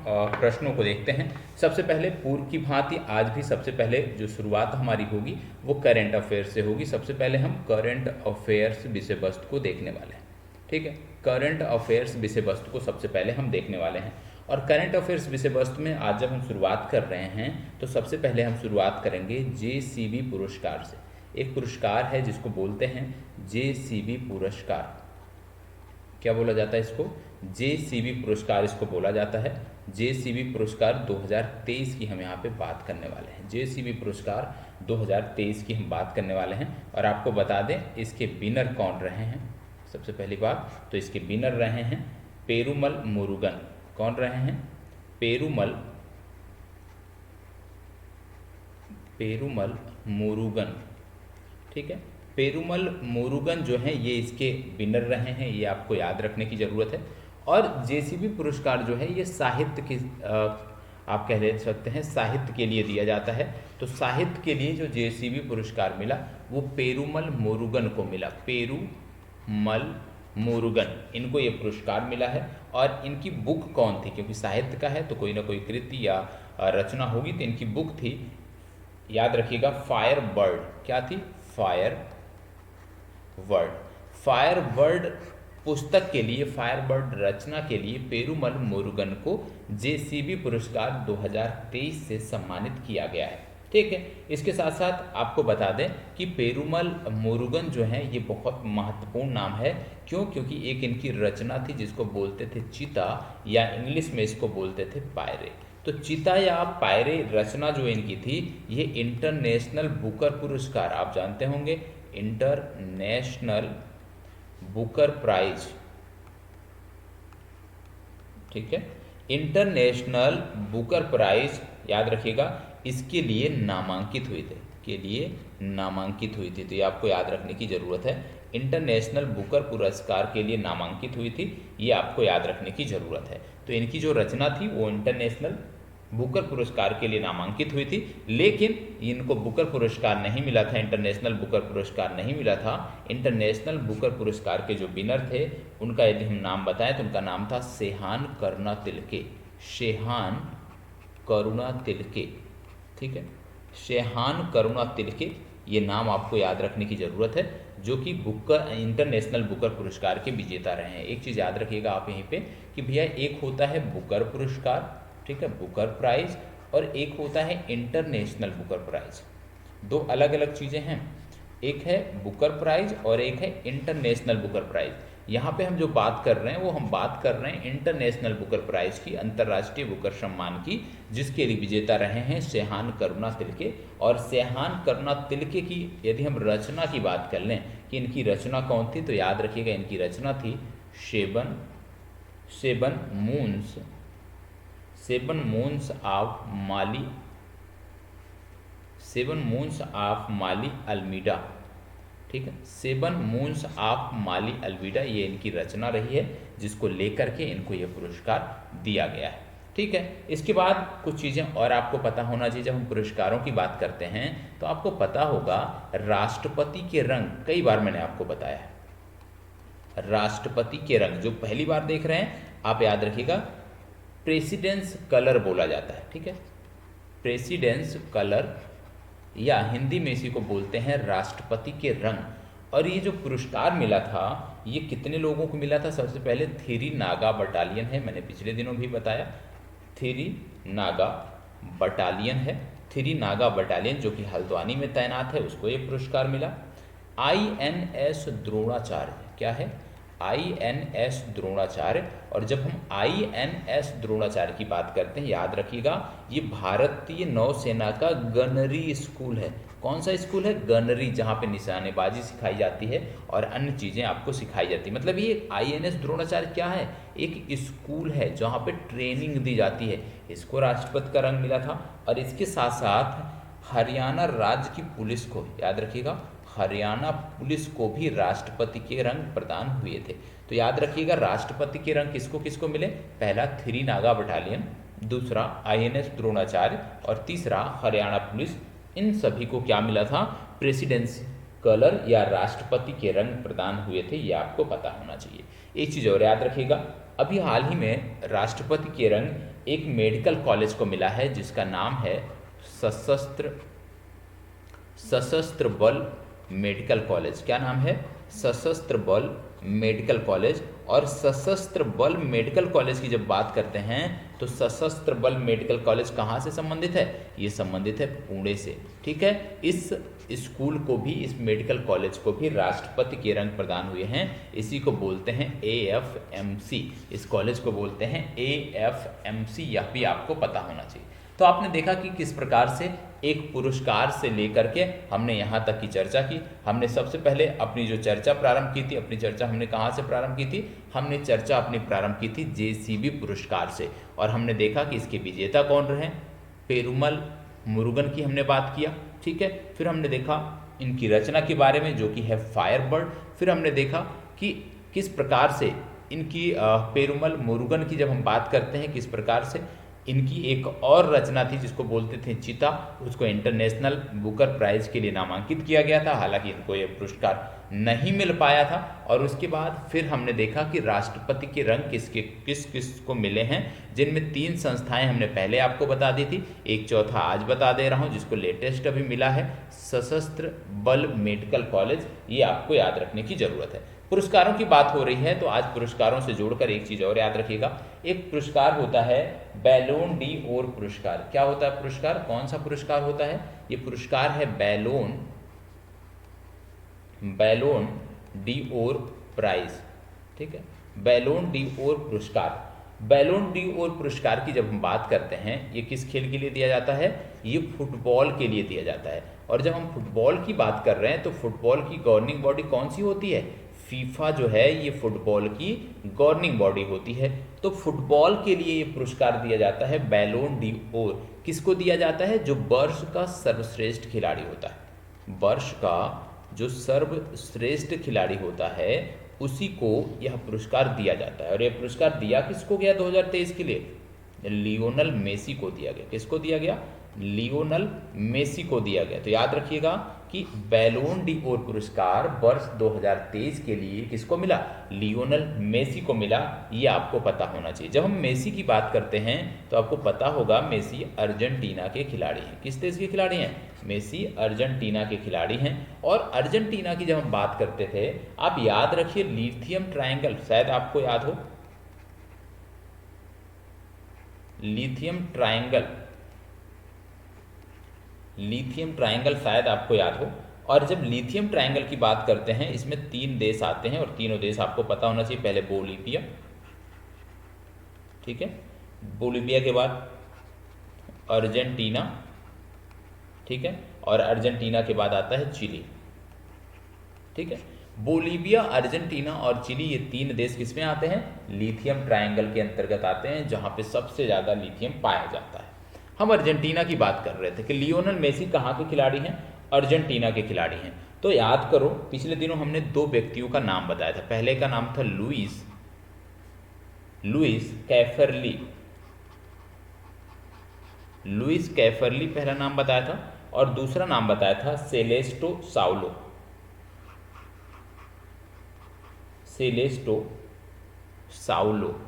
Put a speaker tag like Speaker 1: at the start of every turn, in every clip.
Speaker 1: प्रश्नों को देखते हैं। सबसे पहले पूर्व की भांति आज भी सबसे पहले जो शुरुआत हमारी होगी वो करंट अफेयर्स से होगी। सबसे पहले हम करंट अफेयर्स विषय वस्तु को देखने वाले हैं। ठीक है, करंट अफेयर्स विषय वस्तु को सबसे पहले हम देखने वाले हैं। और करंट अफेयर्स विषय वस्तु में आज जब हम शुरुआत कर रहे हैं तो सबसे पहले हम शुरुआत करेंगे JCB पुरस्कार से। एक पुरस्कार है जिसको बोलते हैं JCB पुरस्कार। क्या बोला जाता है इसको? JCB पुरस्कार इसको बोला जाता है। JCB पुरस्कार 2023 की हम यहाँ पे बात करने वाले हैं। JCB पुरस्कार 2023 की हम बात करने वाले हैं। और आपको बता दें इसके विनर कौन रहे हैं। सबसे पहली बात तो इसके विनर रहे हैं पेरुमल मुरुगन। कौन रहे हैं? पेरुमल मुरुगन। ठीक है, पेरुमल मुरुगन जो हैं ये इसके विनर रहे हैं, ये आपको याद रखने की ज़रूरत है। और JCB पुरस्कार जो है ये साहित्य के आप कह सकते हैं साहित्य के लिए दिया जाता है। तो साहित्य के लिए जो JCB पुरस्कार मिला वो पेरुमल मुरुगन को मिला। पेरुमल मुरुगन, इनको ये पुरस्कार मिला है। और इनकी बुक कौन थी? क्योंकि साहित्य का है तो कोई ना कोई कृति या रचना होगी, तो इनकी बुक थी, याद रखिएगा, फायर बर्ड। क्या थी? फायर बर्ड पुस्तक के लिए, फायर बर्ड रचना के लिए पेरुमल मुरुगन को JCB पुरस्कार 2023 से सम्मानित किया गया है। ठीक है, इसके साथ साथ आपको बता दें कि पेरुमल मुरुगन जो है ये बहुत महत्वपूर्ण नाम है। क्यों? क्योंकि एक इनकी रचना थी जिसको बोलते थे चीता, या इंग्लिश में इसको बोलते थे पायरे। तो चीता या पायरे रचना जो इनकी थी ये इंटरनेशनल बुकर पुरस्कार, आप जानते होंगे, इंटरनेशनल बुकर प्राइज। ठीक है, इंटरनेशनल बुकर प्राइज याद रखिएगा, इसके लिए नामांकित हुई थी। तो ये आपको याद रखने की ज़रूरत है। इंटरनेशनल बुकर पुरस्कार के लिए नामांकित हुई थी, ये आपको याद रखने की ज़रूरत है। तो इनकी जो रचना थी वो इंटरनेशनल बुकर पुरस्कार के लिए नामांकित हुई थी, लेकिन इनको बुकर पुरस्कार नहीं मिला था, इंटरनेशनल बुकर पुरस्कार नहीं मिला था। इंटरनेशनल बुकर पुरस्कार के जो विनर थे उनका यदि हम नाम बताएं तो उनका नाम था सेहान करुणा तिलके। सेहान करुणा तिलके। ठीक है, सेहान करुणा तिलके, ये नाम आपको याद रखने की ज़रूरत है, जो कि इंटरनेशनल बुकर पुरस्कार के विजेता रहे हैं। एक चीज़ याद रखिएगा आप यहीं पे कि भैया एक होता है बुकर पुरस्कार, ठीक है, बुकर प्राइज, और एक होता है इंटरनेशनल बुकर प्राइज। दो अलग अलग चीज़ें हैं, एक है बुकर प्राइज और एक है इंटरनेशनल बुकर प्राइज। यहाँ पे हम जो बात कर रहे हैं वो हम बात कर रहे हैं इंटरनेशनल बुकर प्राइज की, अंतर्राष्ट्रीय बुकर सम्मान की, जिसके लिए विजेता रहे हैं सेहान करुणा तिलके। और सेहान करुणा तिलके की यदि हम रचना की बात कर लें कि इनकी रचना कौन थी, तो याद रखिएगा इनकी रचना थी seven moons of Mali Almeida. ठीक है, 7 मून्स ऑफ माली अल्मीडा, ये इनकी रचना रही है जिसको लेकर के इनको ये पुरस्कार दिया गया है। ठीक है, इसके बाद कुछ चीज़ें और आपको पता होना चाहिए। जब हम पुरस्कारों की बात करते हैं तो आपको पता होगा राष्ट्रपति के रंग, कई बार मैंने आपको बताया है राष्ट्रपति के रंग, जो पहली बार देख रहे हैं आप याद रखिएगा प्रेसिडेंस कलर बोला जाता है। ठीक है, प्रेसिडेंस कलर, या हिंदी में इसी को बोलते हैं राष्ट्रपति के रंग। और ये जो पुरस्कार मिला था ये कितने लोगों को मिला था? सबसे पहले थिरी नागा बटालियन है, मैंने पिछले दिनों भी बताया, थिरी नागा बटालियन है। थिरी नागा बटालियन जो कि हल्द्वानी में तैनात है उसको ये पुरस्कार मिला। INS द्रोणाचार्य, क्या है? INS द्रोणाचार्य। और जब हम INS द्रोणाचार्य की बात करते हैं याद रखिएगा ये भारतीय नौसेना का गनरी स्कूल है। कौन सा स्कूल है? गनरी, जहाँ पे निशानेबाजी सिखाई जाती है और अन्य चीज़ें आपको सिखाई जाती है। मतलब ये INS द्रोणाचार्य क्या है? एक स्कूल है जहाँ पे ट्रेनिंग दी जाती है। इसको राष्ट्रपति का रंग मिला था। और इसके साथ साथ हरियाणा राज्य की पुलिस को, याद रखिएगा, हरियाणा पुलिस को भी राष्ट्रपति के रंग प्रदान हुए थे। तो याद रखिएगा राष्ट्रपति के रंग किसको किसको मिले? पहला थिरी नागा बटालियन, दूसरा INS द्रोणाचार्य और तीसरा हरियाणा पुलिस। इन सभी को क्या मिला था? प्रेसिडेंसी कलर या राष्ट्रपति के रंग प्रदान हुए थे। ये आपको पता होना चाहिए। एक चीज़ और याद रखिएगा अभी हाल ही में राष्ट्रपति के रंग एक मेडिकल कॉलेज को मिला है जिसका नाम है सशस्त्र बल मेडिकल कॉलेज। क्या नाम है? सशस्त्र बल मेडिकल कॉलेज। और सशस्त्र बल मेडिकल कॉलेज की जब बात करते हैं तो सशस्त्र बल मेडिकल कॉलेज कहाँ से संबंधित है? ये संबंधित है पुणे से। ठीक है, इस स्कूल को भी, इस मेडिकल कॉलेज को भी राष्ट्रपति के रंग प्रदान हुए हैं। इसी को बोलते हैं AFMC। इस कॉलेज को बोलते हैं AFMC, यह भी आपको पता होना चाहिए। तो आपने देखा कि किस प्रकार से एक पुरस्कार से लेकर के हमने यहाँ तक की चर्चा की। हमने सबसे पहले अपनी जो चर्चा प्रारंभ की थी, अपनी चर्चा हमने कहाँ से प्रारंभ की थी? हमने चर्चा अपनी प्रारंभ की थी JCB पुरस्कार से। और हमने देखा कि इसके विजेता कौन रहे? पेरुमल मुरुगन की हमने बात किया। ठीक है, फिर हमने देखा इनकी रचना के बारे में जो कि है फायरबर्ड। फिर हमने देखा कि किस प्रकार से इनकी पेरुमल मुरुगन की जब हम बात करते हैं, किस प्रकार से इनकी एक और रचना थी जिसको बोलते थे चिता, उसको इंटरनेशनल बुकर प्राइज के लिए नामांकित किया गया था। हालांकि इनको यह पुरस्कार नहीं मिल पाया था। और उसके बाद फिर हमने देखा कि राष्ट्रपति के रंग किस किस को मिले हैं, जिनमें 3 संस्थाएं हमने पहले आपको बता दी थी, एक चौथा आज बता दे रहा हूं, जिसको लेटेस्ट अभी मिला है सशस्त्र बल मेडिकल कॉलेज। ये आपको याद रखने की जरूरत है। पुरस्कारों की बात हो रही है तो आज पुरस्कारों से जोड़कर एक चीज और याद रखिएगा। एक पुरस्कार होता है बैलोन डी ओर पुरस्कार। क्या होता है पुरस्कार? कौन सा पुरस्कार होता है? ये पुरस्कार है बैलोन डी ओर प्राइज। ठीक है, बैलोन डी ओर पुरस्कार। बैलोन डी ओर पुरस्कार की जब हम बात करते हैं, ये किस खेल के लिए दिया जाता है? ये फुटबॉल के लिए दिया जाता है। और जब हम फुटबॉल की बात कर रहे हैं तो फुटबॉल की गवर्निंग बॉडी कौन सी होती है? फीफा जो है ये फुटबॉल की गवर्निंग बॉडी होती है। तो फुटबॉल के लिए ये पुरस्कार दिया जाता है बैलोन डी ओर। किसको दिया जाता है? जो वर्ष का सर्वश्रेष्ठ खिलाड़ी होता है। वर्ष का जो सर्वश्रेष्ठ खिलाड़ी होता है उसी को यह पुरस्कार दिया जाता है। और यह पुरस्कार दिया किसको गया 2023 के लिए? लियोनल मेसी को दिया गया। किसको दिया गया? लियोनल मेसी को दिया गया। तो याद रखिएगा कि बैलोन डी ओर पुरस्कार वर्ष 2023 के लिए किसको मिला? लियोनल मेसी को मिला। ये आपको पता होना चाहिए। जब हम मेसी की बात करते हैं तो आपको पता होगा मेसी अर्जेंटीना के खिलाड़ी हैं। किस देश के खिलाड़ी हैं? मेसी अर्जेंटीना के खिलाड़ी हैं। और अर्जेंटीना की जब हम बात करते थे, आप याद रखिए लिथियम ट्रायंगल, शायद आपको याद हो, लिथियम ट्रायंगल शायद आपको याद हो। और जब लिथियम ट्रायंगल की बात करते हैं, इसमें 3 देश आते हैं और तीनों देश आपको पता होना चाहिए। पहले बोलीविया, ठीक है, बोलीविया के बाद अर्जेंटीना, ठीक है, और अर्जेंटीना के बाद आता है चिली। ठीक है, बोलीविया, अर्जेंटीना और चिली, ये 3 देश किसमें आते हैं? लिथियम ट्रायंगल के अंतर्गत आते हैं, जहां पे सबसे ज्यादा लिथियम पाया जाता है। हम अर्जेंटीना की बात कर रहे थे कि लियोनल मेसी कहाँ के खिलाड़ी हैं? अर्जेंटीना के खिलाड़ी हैं। तो याद करो, पिछले दिनों हमने 2 व्यक्तियों का नाम बताया था। पहले का नाम था लुइस कैफरली पहला नाम बताया था। और दूसरा नाम बताया था सेलेस्टो साउलो।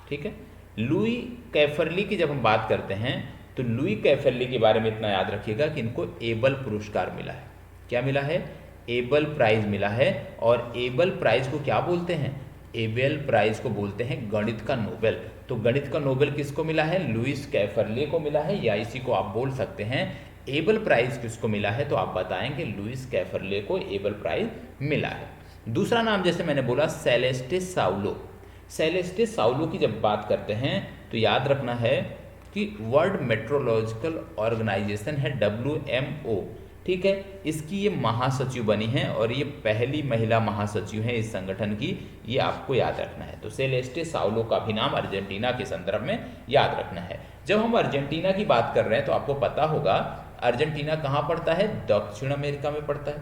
Speaker 1: ठीक है, लुई कैफरली की जब हम बात करते हैं तो लुई कैफरली के बारे में इतना याद रखिएगा कि इनको एबल पुरस्कार मिला है। क्या मिला है? एबल प्राइज मिला है। और एबल प्राइज को क्या बोलते हैं? एबल प्राइज को बोलते हैं गणित का नोबेल। तो गणित का नोबेल किसको मिला है? लुइस कैफरले को मिला है, या इसी को आप बोल सकते हैं एबल प्राइज किसको मिला है? तो आप बताएंगे लुइस कैफरले को एबल प्राइज मिला है। दूसरा नाम जैसे मैंने बोला सेलेस्टे साउलो की जब बात करते हैं तो याद रखना है कि वर्ल्ड मेट्रोलॉजिकल ऑर्गेनाइजेशन है WMO। ठीक है, इसकी ये महासचिव बनी है और ये पहली महिला महासचिव है इस संगठन की, ये आपको याद रखना है। तो सेलेस्टे साउलो का भी नाम अर्जेंटीना के संदर्भ में याद रखना है। जब हम अर्जेंटीना की बात कर रहे हैं तो आपको पता होगा अर्जेंटीना कहाँ पड़ता है? दक्षिण अमेरिका में पड़ता है,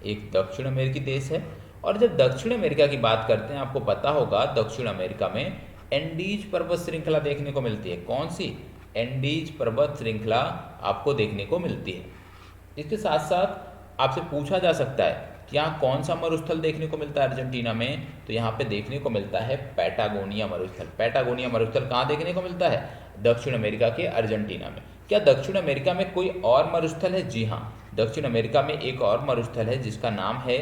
Speaker 1: एक दक्षिण अमेरिकी देश है। और जब दक्षिण अमेरिका की बात करते हैं, आपको पता होगा दक्षिण अमेरिका में एंडीज पर्वत श्रृंखला देखने को मिलती है। कौन सी? एंडीज पर्वत श्रृंखला आपको देखने को मिलती है। इसके साथ साथ आपसे पूछा जा सकता है यहाँ कौन सा मरुस्थल देखने को मिलता है अर्जेंटीना में? तो यहाँ पे देखने को मिलता है पैटागोनिया मरुस्थल। पैटागोनिया मरुस्थल कहाँ देखने को मिलता है? दक्षिण अमेरिका के अर्जेंटीना में। क्या दक्षिण अमेरिका में कोई और मरुस्थल है? जी हाँ, दक्षिण अमेरिका में एक और मरुस्थल है जिसका नाम है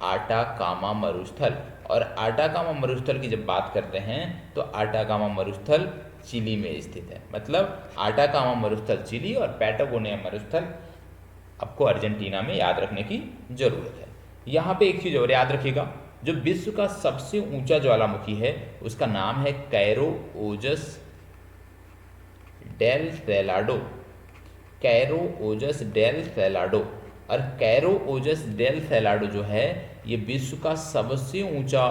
Speaker 1: आटाकामा मरुस्थल। और आटाकामा मरुस्थल की जब बात करते हैं तो आटाकामा मरुस्थल चिली में स्थित है। मतलब आटाकामा मरुस्थल चिली और पैटागोनिया मरुस्थल आपको अर्जेंटीना में याद रखने की जरूरत है। यहाँ पे एक चीज़ और याद रखिएगा, जो विश्व का सबसे ऊंचा ज्वालामुखी है उसका नाम है कैरो ओजस डेल सेलाडो। कैरो ओजस डेल सेलाडो। और कैरो ओजस डेल सेलाडो जो है ये विश्व का सबसे ऊंचा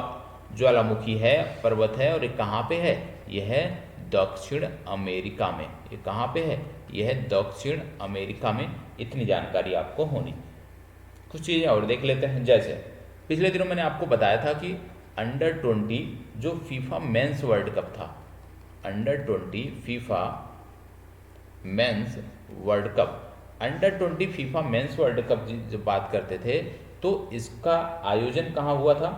Speaker 1: ज्वालामुखी है, पर्वत है। और ये कहाँ पे है? यह है दक्षिण अमेरिका में। ये कहाँ पे है? यह है दक्षिण अमेरिका में। इतनी जानकारी आपको होनी। कुछ चीज़ें और देख लेते हैं। जैसे पिछले दिनों मैंने आपको बताया था कि अंडर 20 जो फीफा मेंस वर्ल्ड कप था, under 20 FIFA mains world cup, under 20 FIFA mains world cup जब बात करते थे तो इसका आयोजन कहाँ हुआ था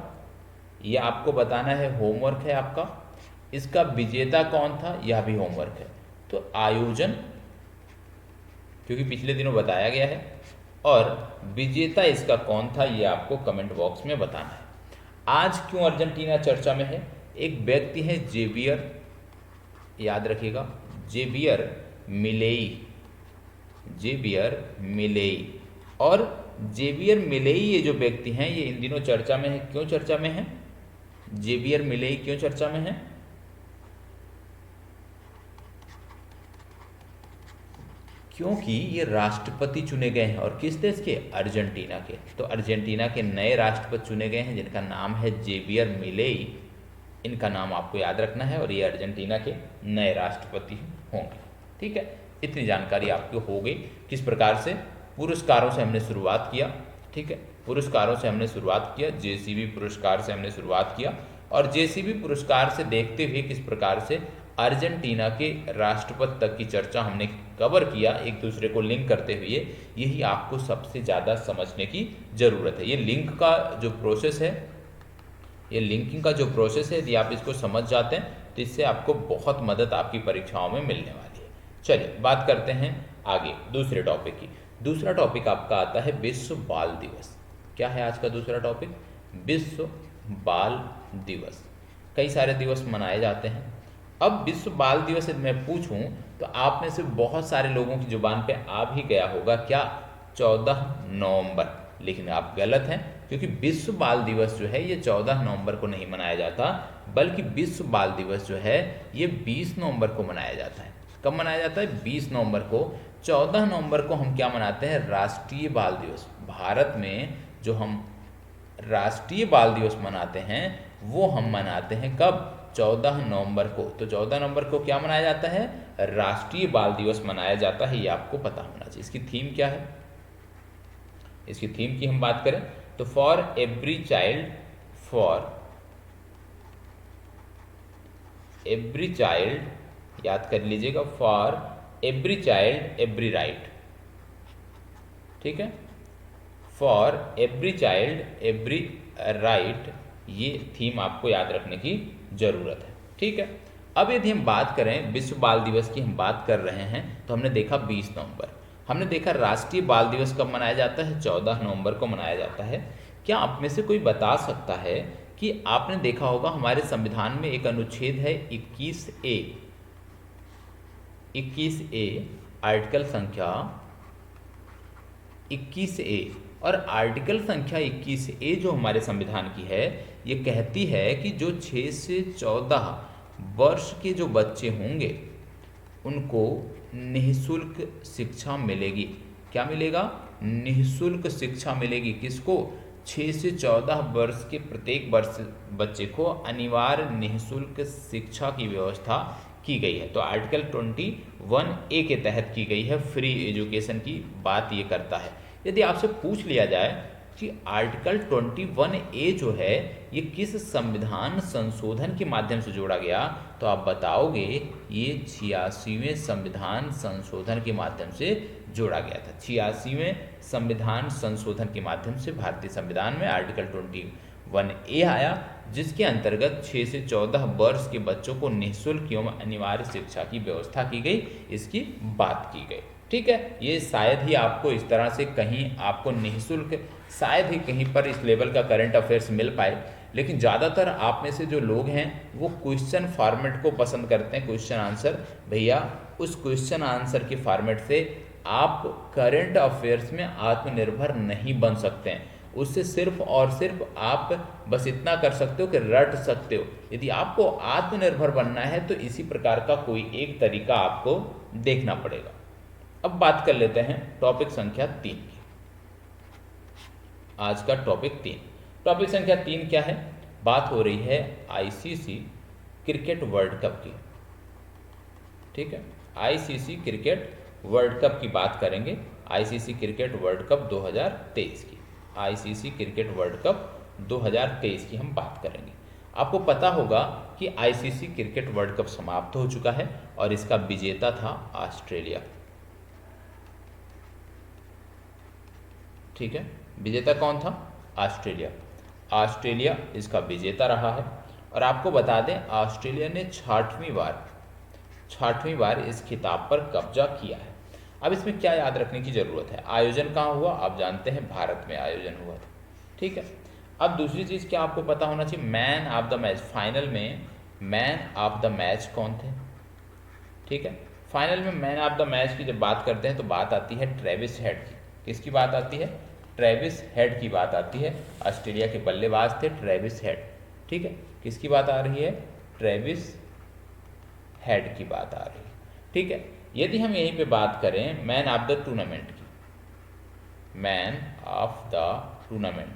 Speaker 1: यह आपको बताना है, होमवर्क है आपका। इसका विजेता कौन था यह भी होमवर्क है। तो आयोजन क्योंकि पिछले दिनों बताया गया है, और विजेता इसका कौन था ये आपको कमेंट बॉक्स में बताना है। आज क्यों अर्जेंटीना चर्चा में है? एक व्यक्ति है जेवियर, याद रखिएगा, जेवियर मिलेई। Javier Milei. और जेवियर मिलेई ये जो व्यक्ति हैं ये इन दिनों चर्चा में है। क्यों चर्चा में है? जेवियर मिलेई क्यों चर्चा में है? क्योंकि ये राष्ट्रपति चुने गए हैं। और किस देश के? अर्जेंटीना के। तो अर्जेंटीना के नए राष्ट्रपति चुने गए हैं जिनका नाम है जेवियर मिलेई। इनका नाम आपको याद रखना है और ये अर्जेंटीना के नए राष्ट्रपति होंगे। ठीक है, इतनी जानकारी आपको हो गई। किस प्रकार से पुरस्कारों से हमने शुरुआत किया। ठीक है, पुरस्कारों से हमने शुरुआत किया, जेसीबी पुरस्कार से हमने शुरुआत किया। और जेसीबी पुरस्कार से देखते हुए किस प्रकार से अर्जेंटीना के राष्ट्रपति तक की चर्चा हमने कवर किया, एक दूसरे को लिंक करते हुए, यही आपको सबसे ज़्यादा समझने की ज़रूरत है। ये लिंक का जो प्रोसेस है, ये लिंकिंग का जो प्रोसेस है, यदि आप इसको समझ जाते हैं तो इससे आपको बहुत मदद आपकी परीक्षाओं में मिलने वाली है। चलिए बात करते हैं आगे दूसरे टॉपिक की। दूसरा टॉपिक आपका आता है विश्व बाल दिवस। क्या है आज का दूसरा टॉपिक? विश्व बाल दिवस। कई सारे दिवस मनाए जाते हैं। अब विश्व बाल दिवस मैं पूछूं तो आप में से बहुत सारे लोगों की जुबान पे आ भी गया होगा क्या? 14 नवंबर। लेकिन आप गलत हैं, क्योंकि विश्व बाल दिवस जो है ये 14 नवंबर को नहीं मनाया जाता, बल्कि विश्व बाल दिवस जो है ये 20 नवंबर को मनाया जाता है। कब मनाया जाता है? 20 नवंबर को। 14 नवंबर को हम क्या मनाते हैं? राष्ट्रीय बाल दिवस। भारत में जो हम राष्ट्रीय बाल दिवस मनाते हैं वो हम मनाते हैं कब? 14 नवंबर को। तो 14 नवंबर को क्या मनाया जाता है? राष्ट्रीय बाल दिवस मनाया जाता है। ये आपको पता होना चाहिए। इसकी थीम क्या है? इसकी थीम की हम बात करें तो for every child, for every child, याद कर लीजिएगा, for every child every right. ठीक है, for every child every right, ये थीम आपको याद रखने की जरूरत है। ठीक है, अब यदि हम बात करें विश्व बाल दिवस की, हम बात कर रहे हैं तो हमने देखा 20 नवंबर। हमने देखा राष्ट्रीय बाल दिवस कब मनाया जाता है? 14 नवंबर को मनाया जाता है। क्या आप में से कोई बता सकता है कि आपने देखा होगा हमारे संविधान में एक अनुच्छेद है 21A, 21A, आर्टिकल संख्या 21A। और आर्टिकल संख्या 21A जो हमारे संविधान की है ये कहती है कि जो 6 से 14 वर्ष के जो बच्चे होंगे उनको निःशुल्क शिक्षा मिलेगी। क्या मिलेगा? निःशुल्क शिक्षा मिलेगी। किसको? 6 से 14 वर्ष के प्रत्येक वर्ष बच्चे को अनिवार्य निःशुल्क शिक्षा की व्यवस्था की गई है। तो आर्टिकल 21A के तहत की गई है, फ्री एजुकेशन की बात ये करता है। यदि आपसे पूछ लिया जाए कि आर्टिकल 21A जो है ये किस संविधान संशोधन के माध्यम से जोड़ा गया, तो आप बताओगे ये 86वें संविधान संशोधन के माध्यम से जोड़ा गया था। 86वें संविधान संशोधन के माध्यम से भारतीय संविधान में आर्टिकल 21A आया, जिसके अंतर्गत 6 से 14 वर्ष के बच्चों को निःशुल्क एवं अनिवार्य शिक्षा की व्यवस्था की गई, इसकी बात की गई। ठीक है, ये शायद ही आपको इस तरह से कहीं आपको निःशुल्क शायद ही कहीं पर इस लेवल का करंट अफेयर्स मिल पाए, लेकिन ज़्यादातर आप में से जो लोग हैं वो क्वेश्चन फॉर्मेट को पसंद करते हैं। क्वेश्चन आंसर, भैया उस क्वेश्चन आंसर के फॉर्मेट से आप करंट अफेयर्स में आत्मनिर्भर नहीं बन सकते हैं। उससे सिर्फ और सिर्फ आप बस इतना कर सकते हो कि रट सकते हो। यदि आपको आत्मनिर्भर बनना है तो इसी प्रकार का कोई एक तरीका आपको देखना पड़ेगा। अब बात कर लेते हैं टॉपिक संख्या 3 की। आज का टॉपिक 3, टॉपिक संख्या 3 क्या है? बात हो रही है आईसीसी क्रिकेट वर्ल्ड कप की। ठीक है, आईसीसी क्रिकेट वर्ल्ड कप की बात करेंगे। आईसीसी क्रिकेट वर्ल्ड कप 2023 की, आईसीसी क्रिकेट वर्ल्ड कप 2023 की हम बात करेंगे। आपको पता होगा कि आईसीसी क्रिकेट वर्ल्ड कप समाप्त हो चुका है और इसका विजेता था ऑस्ट्रेलिया। ठीक है, विजेता कौन था? ऑस्ट्रेलिया। ऑस्ट्रेलिया इसका विजेता रहा है। और आपको बता दें ऑस्ट्रेलिया ने 6वीं बार इस खिताब पर कब्जा किया है। अब इसमें क्या याद रखने की ज़रूरत है? आयोजन कहाँ हुआ? आप जानते हैं भारत में आयोजन हुआ था। ठीक है, अब दूसरी चीज़ क्या आपको पता होना चाहिए? Man of the match, final में मैन ऑफ द मैच कौन थे? ठीक है, फाइनल में मैन ऑफ द मैच की जब बात करते हैं तो बात आती है ट्रेविस हेड की। किसकी बात आती है? ट्रेविस हेड की बात आती है। ऑस्ट्रेलिया के बल्लेबाज थे ट्रेविस हेड। ठीक है, किसकी बात आ रही है? ट्रेविस हेड की बात आ रही है। ठीक है, यदि हम यहीं पे बात करें मैन ऑफ द टूर्नामेंट की, man of the tournament,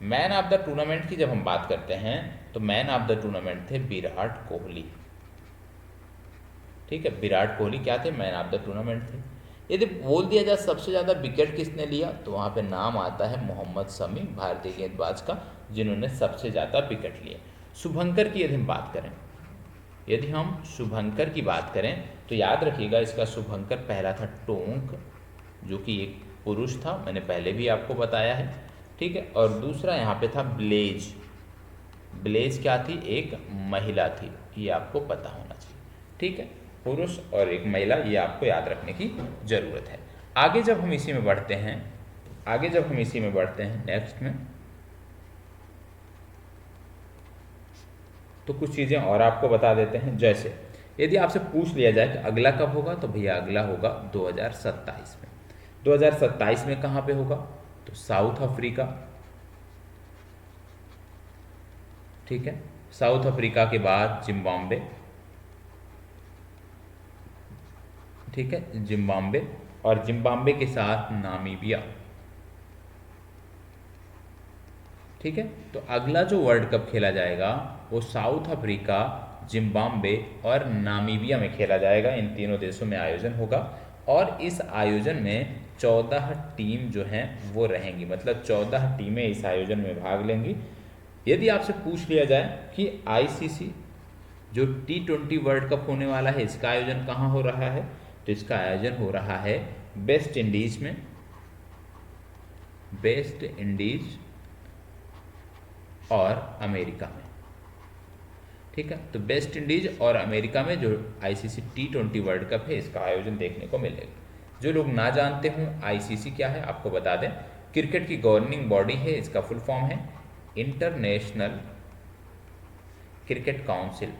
Speaker 1: man of the tournament की जब हम बात करते हैं तो मैन ऑफ द टूर्नामेंट थे विराट कोहली। ठीक है, विराट कोहली क्या थे? मैन ऑफ द टूर्नामेंट थे। यदि बोल दिया जाए सबसे ज़्यादा विकेट किसने लिया तो वहाँ पे नाम आता है मोहम्मद शमी, भारतीय गेंदबाज का, जिन्होंने सबसे ज़्यादा विकेट लिए। शुभंकर की यदि हम बात करें, यदि हम शुभंकर की बात करें तो याद रखिएगा इसका शुभंकर पहला था टोंक, जो कि एक पुरुष था, मैंने पहले भी आपको बताया है। ठीक है, और दूसरा यहाँ पे था ब्लेज। ब्लेज क्या थी? एक महिला थी, ये आपको पता होना चाहिए। ठीक है, पुरुष और एक महिला, ये आपको याद रखने की ज़रूरत है। आगे जब हम इसी में बढ़ते हैं, नेक्स्ट में, तो कुछ चीज़ें और आपको बता देते हैं। जैसे यदि आपसे पूछ लिया जाए कि अगला कब होगा तो भैया अगला होगा 2027 में। 2027 में कहाँ पे होगा? तो साउथ अफ्रीका। ठीक है, साउथ अफ्रीका के बाद जिम्बाब्वे। ठीक है, जिम्बाब्वे, और जिम्बाब्वे के साथ नामीबिया। ठीक है, तो अगला जो वर्ल्ड कप खेला जाएगा वो साउथ अफ्रीका, जिम्बाब्वे और नामीबिया में खेला जाएगा। इन तीनों देशों में आयोजन होगा और इस आयोजन में 14 टीम जो हैं वो रहेंगी, मतलब 14 टीमें इस आयोजन में भाग लेंगी। यदि आपसे पूछ लिया जाए कि आईसीसी जो T20 वर्ल्ड कप होने वाला है इसका आयोजन कहाँ हो रहा है, तो इसका आयोजन हो रहा है वेस्ट इंडीज में, वेस्ट इंडीज और अमेरिका में। ठीक है, तो वेस्ट इंडीज और अमेरिका में जो आईसीसी T20 वर्ल्ड कप है इसका आयोजन देखने को मिलेगा। जो लोग ना जानते हों आईसीसी क्या है आपको बता दें, क्रिकेट की गवर्निंग बॉडी है, इसका फुल फॉर्म है इंटरनेशनल क्रिकेट काउंसिल।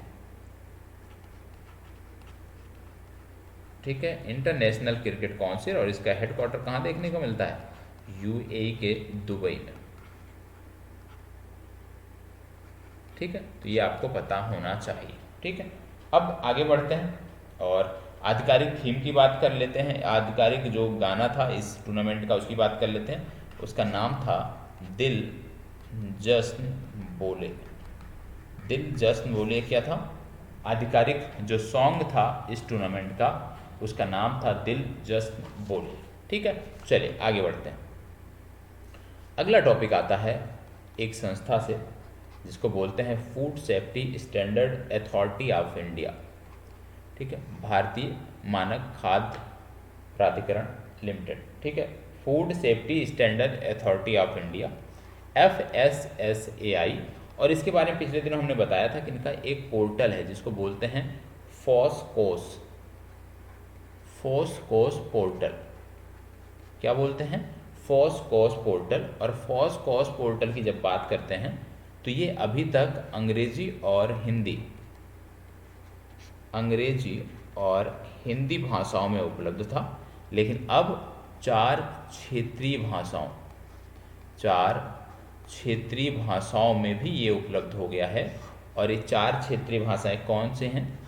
Speaker 1: ठीक है, इंटरनेशनल क्रिकेट काउंसिल, और इसका हेडक्वार्टर कहाँ देखने को मिलता है? यूएई के दुबई में। ठीक है, तो ये आपको पता होना चाहिए। ठीक है, अब आगे बढ़ते हैं और आधिकारिक थीम की बात कर लेते हैं। आधिकारिक जो गाना था इस टूर्नामेंट का उसकी बात कर लेते हैं। उसका नाम था दिल जश्न बोले। दिल जश्न बोले क्या था? आधिकारिक जो सॉन्ग था इस टूर्नामेंट का उसका नाम था दिल जश्न बोले। ठीक है, चलिए आगे बढ़ते हैं। अगला टॉपिक आता है एक संस्था से जिसको बोलते हैं food safety standard authority of India, ठीक है, भारतीय मानक खाद्य प्राधिकरण लिमिटेड, ठीक है, food safety standard authority of India, FSSAI। और इसके बारे में पिछले दिनों हमने बताया था कि इनका एक पोर्टल है जिसको बोलते हैं फोसकोस पोर्टल। क्या बोलते हैं? फोसकोस पोर्टल। और फोसकोस पोर्टल की जब बात करते हैं तो ये अभी तक अंग्रेजी और हिंदी भाषाओं में उपलब्ध था, लेकिन अब 4 क्षेत्रीय भाषाओं में भी ये उपलब्ध हो गया है। और ये 4 क्षेत्रीय भाषाएं कौन से हैं?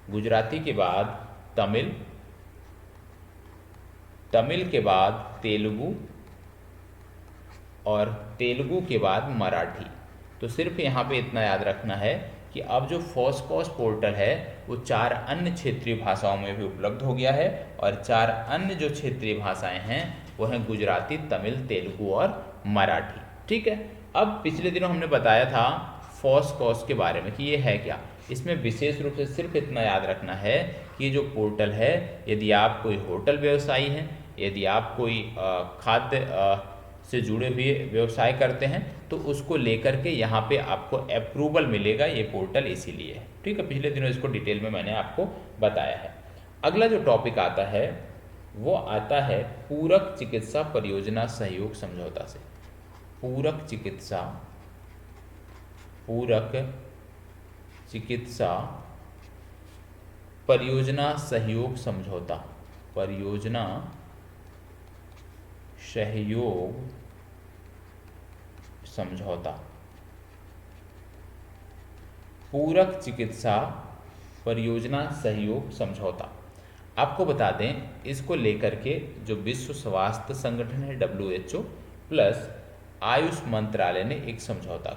Speaker 1: गुजराती के बाद तमिल के बाद तेलुगु, और तेलुगु के बाद मराठी। तो सिर्फ यहाँ पे इतना याद रखना है कि अब जो फोसकोस पोर्टल है वो 4 अन्य क्षेत्रीय भाषाओं में भी उपलब्ध हो गया है, और 4 अन्य जो क्षेत्रीय भाषाएं हैं वो हैं गुजराती, तमिल, तेलुगु और मराठी, ठीक है। अब पिछले दिनों हमने बताया था फोसकोस के बारे में कि ये है क्या। इसमें विशेष रूप से सिर्फ इतना याद रखना है कि ये जो पोर्टल है, यदि आप कोई होटल व्यवसायी हैं, यदि आप कोई खाद्य से जुड़े हुए व्यवसाय करते हैं, तो उसको लेकर के यहाँ पे आपको अप्रूवल मिलेगा। ये पोर्टल इसीलिए है, ठीक है। पिछले दिनों इसको डिटेल में मैंने आपको बताया है। अगला जो टॉपिक आता है वो आता है पूरक चिकित्सा परियोजना सहयोग समझौता से। पूरक चिकित्सा परियोजना सहयोग समझौता, पूरक चिकित्सा परियोजना सहयोग समझौता। आपको बता दें, इसको लेकर के जो विश्व स्वास्थ्य संगठन है WHO प्लस आयुष मंत्रालय ने एक समझौता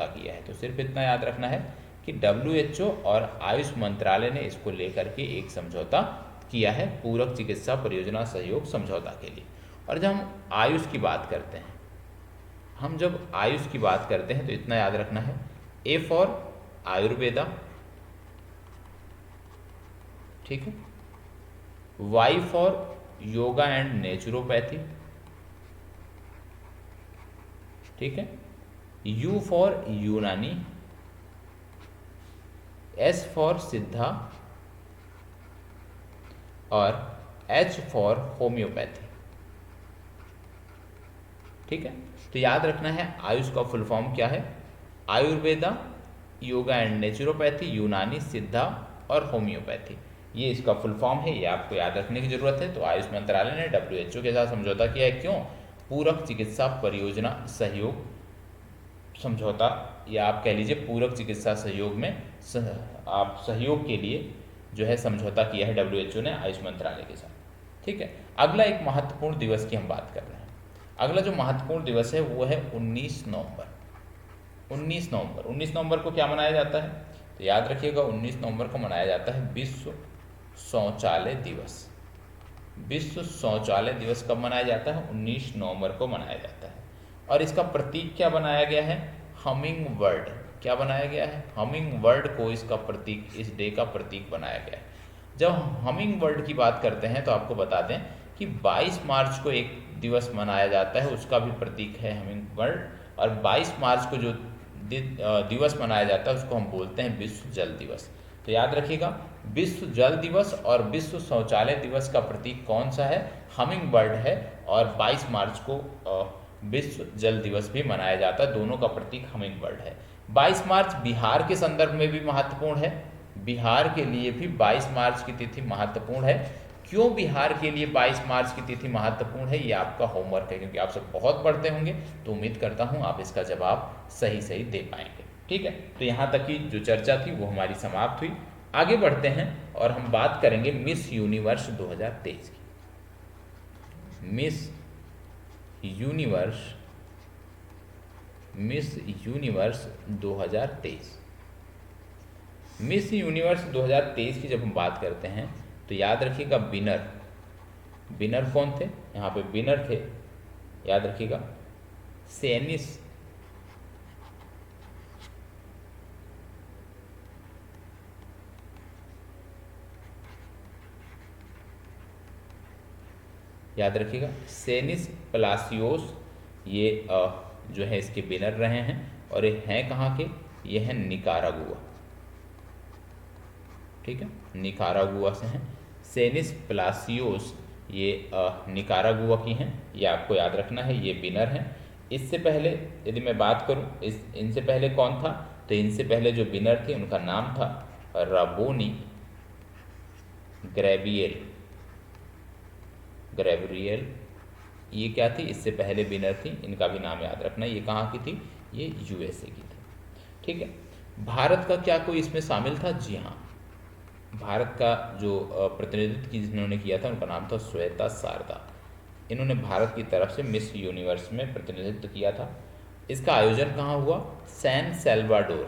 Speaker 1: किया है। तो सिर्फ इतना याद रखना है कि WHO और आयुष मंत्रालय ने इसको लेकर के एक समझौता किया है पूरक चिकित्सा परियोजना सहयोग समझौता के लिए। और जब हम आयुष की बात करते हैं तो इतना याद रखना है, A फॉर आयुर्वेदा, ठीक है, Y for yoga and naturopathy, ठीक है, U फॉर यूनानी, S फॉर सिद्धा और H फॉर होम्योपैथी, ठीक है। तो याद रखना है आयुष का फुल फॉर्म क्या है? आयुर्वेदा, योगा एंड नेचुरोपैथी, यूनानी, सिद्धा और होम्योपैथी, ये इसका फुल फॉर्म है। ये आपको याद रखने की जरूरत है। तो आयुष मंत्रालय ने WHO के साथ समझौता किया है। क्यों? पूरक चिकित्सा परियोजना सहयोग समझौता, या आप कह लीजिए पूरक चिकित्सा सहयोग में आप सहयोग के लिए जो है समझौता किया है WHO ने आयुष मंत्रालय के साथ, ठीक है। अगला एक महत्वपूर्ण दिवस की हम बात कर रहे हैं। अगला जो महत्वपूर्ण दिवस है वो है 19 नवंबर। 19 नवंबर को क्या मनाया जाता है? तो याद रखिएगा 19 नवंबर को मनाया जाता है विश्व शौचालय दिवस। विश्व शौचालय दिवस कब मनाया जाता है? 19 नवंबर को मनाया जाता है। और इसका प्रतीक क्या बनाया गया है? Humming bird. क्या बनाया गया है? हमिंग बर्ड को इसका प्रतीक, इस डे का प्रतीक बनाया गया है। जब हमिंग बर्ड की बात करते हैं तो आपको बता दें कि 22 मार्च को एक दिवस मनाया जाता है, उसका भी प्रतीक है हमिंग बर्ड। और 22 मार्च को जो दिवस मनाया जाता है उसको हम बोलते हैं विश्व जल दिवस। तो याद रखिएगा, विश्व जल दिवस और विश्व शौचालय दिवस का प्रतीक कौन सा है? हमिंग बर्ड है। और 22 मार्च को विश्व जल दिवस भी मनाया जाता है, दोनों का प्रतीक हमिंग बर्ड है। 22 मार्च बिहार के संदर्भ में भी महत्वपूर्ण है। बिहार के लिए भी 22 मार्च की तिथि महत्वपूर्ण है। क्यों बिहार के लिए 22 मार्च की तिथि महत्वपूर्ण है, ये आपका होमवर्क है, क्योंकि आप सब बहुत पढ़ते होंगे, तो उम्मीद करता हूँ आप इसका जवाब सही दे पाएंगे, ठीक है। तो यहाँ तक की जो चर्चा थी वो हमारी समाप्त हुई। आगे बढ़ते हैं और हम बात करेंगे मिस यूनिवर्स 2023 की। Miss universe 2023। मिस यूनिवर्स 2023 की जब हम बात करते हैं तो याद रखिएगा विनर विनर कौन थे? यहाँ पे विनर थे, याद रखिएगा, सेनिस याद रखिएगा, सेनिस प्लासियोस, ये जो है इसके विनर रहे हैं। और ये हैं कहाँ के? ये हैं निकारागुआ, ठीक है, निकारागुआ से हैं। सेनिस प्लासियोस ये निकारागुआ की हैं, ये आपको याद रखना है, ये विनर हैं। इससे पहले यदि मैं बात करूं, इनसे पहले कौन था, तो इनसे पहले जो विनर थे उनका नाम था राबोनी ग्रेवियल। ये क्या थी? इससे पहले विनर थी, इनका भी नाम याद रखना। ये कहाँ की थी? ये यूएसए की थी, ठीक है। भारत का क्या कोई इसमें शामिल था? जी हाँ, भारत का जो प्रतिनिधित्व जिन्होंने किया था उनका नाम था श्वेता शारदा। इन्होंने भारत की तरफ से मिस यूनिवर्स में प्रतिनिधित्व किया था। इसका आयोजन कहाँ हुआ? सैन सेल्वाडोर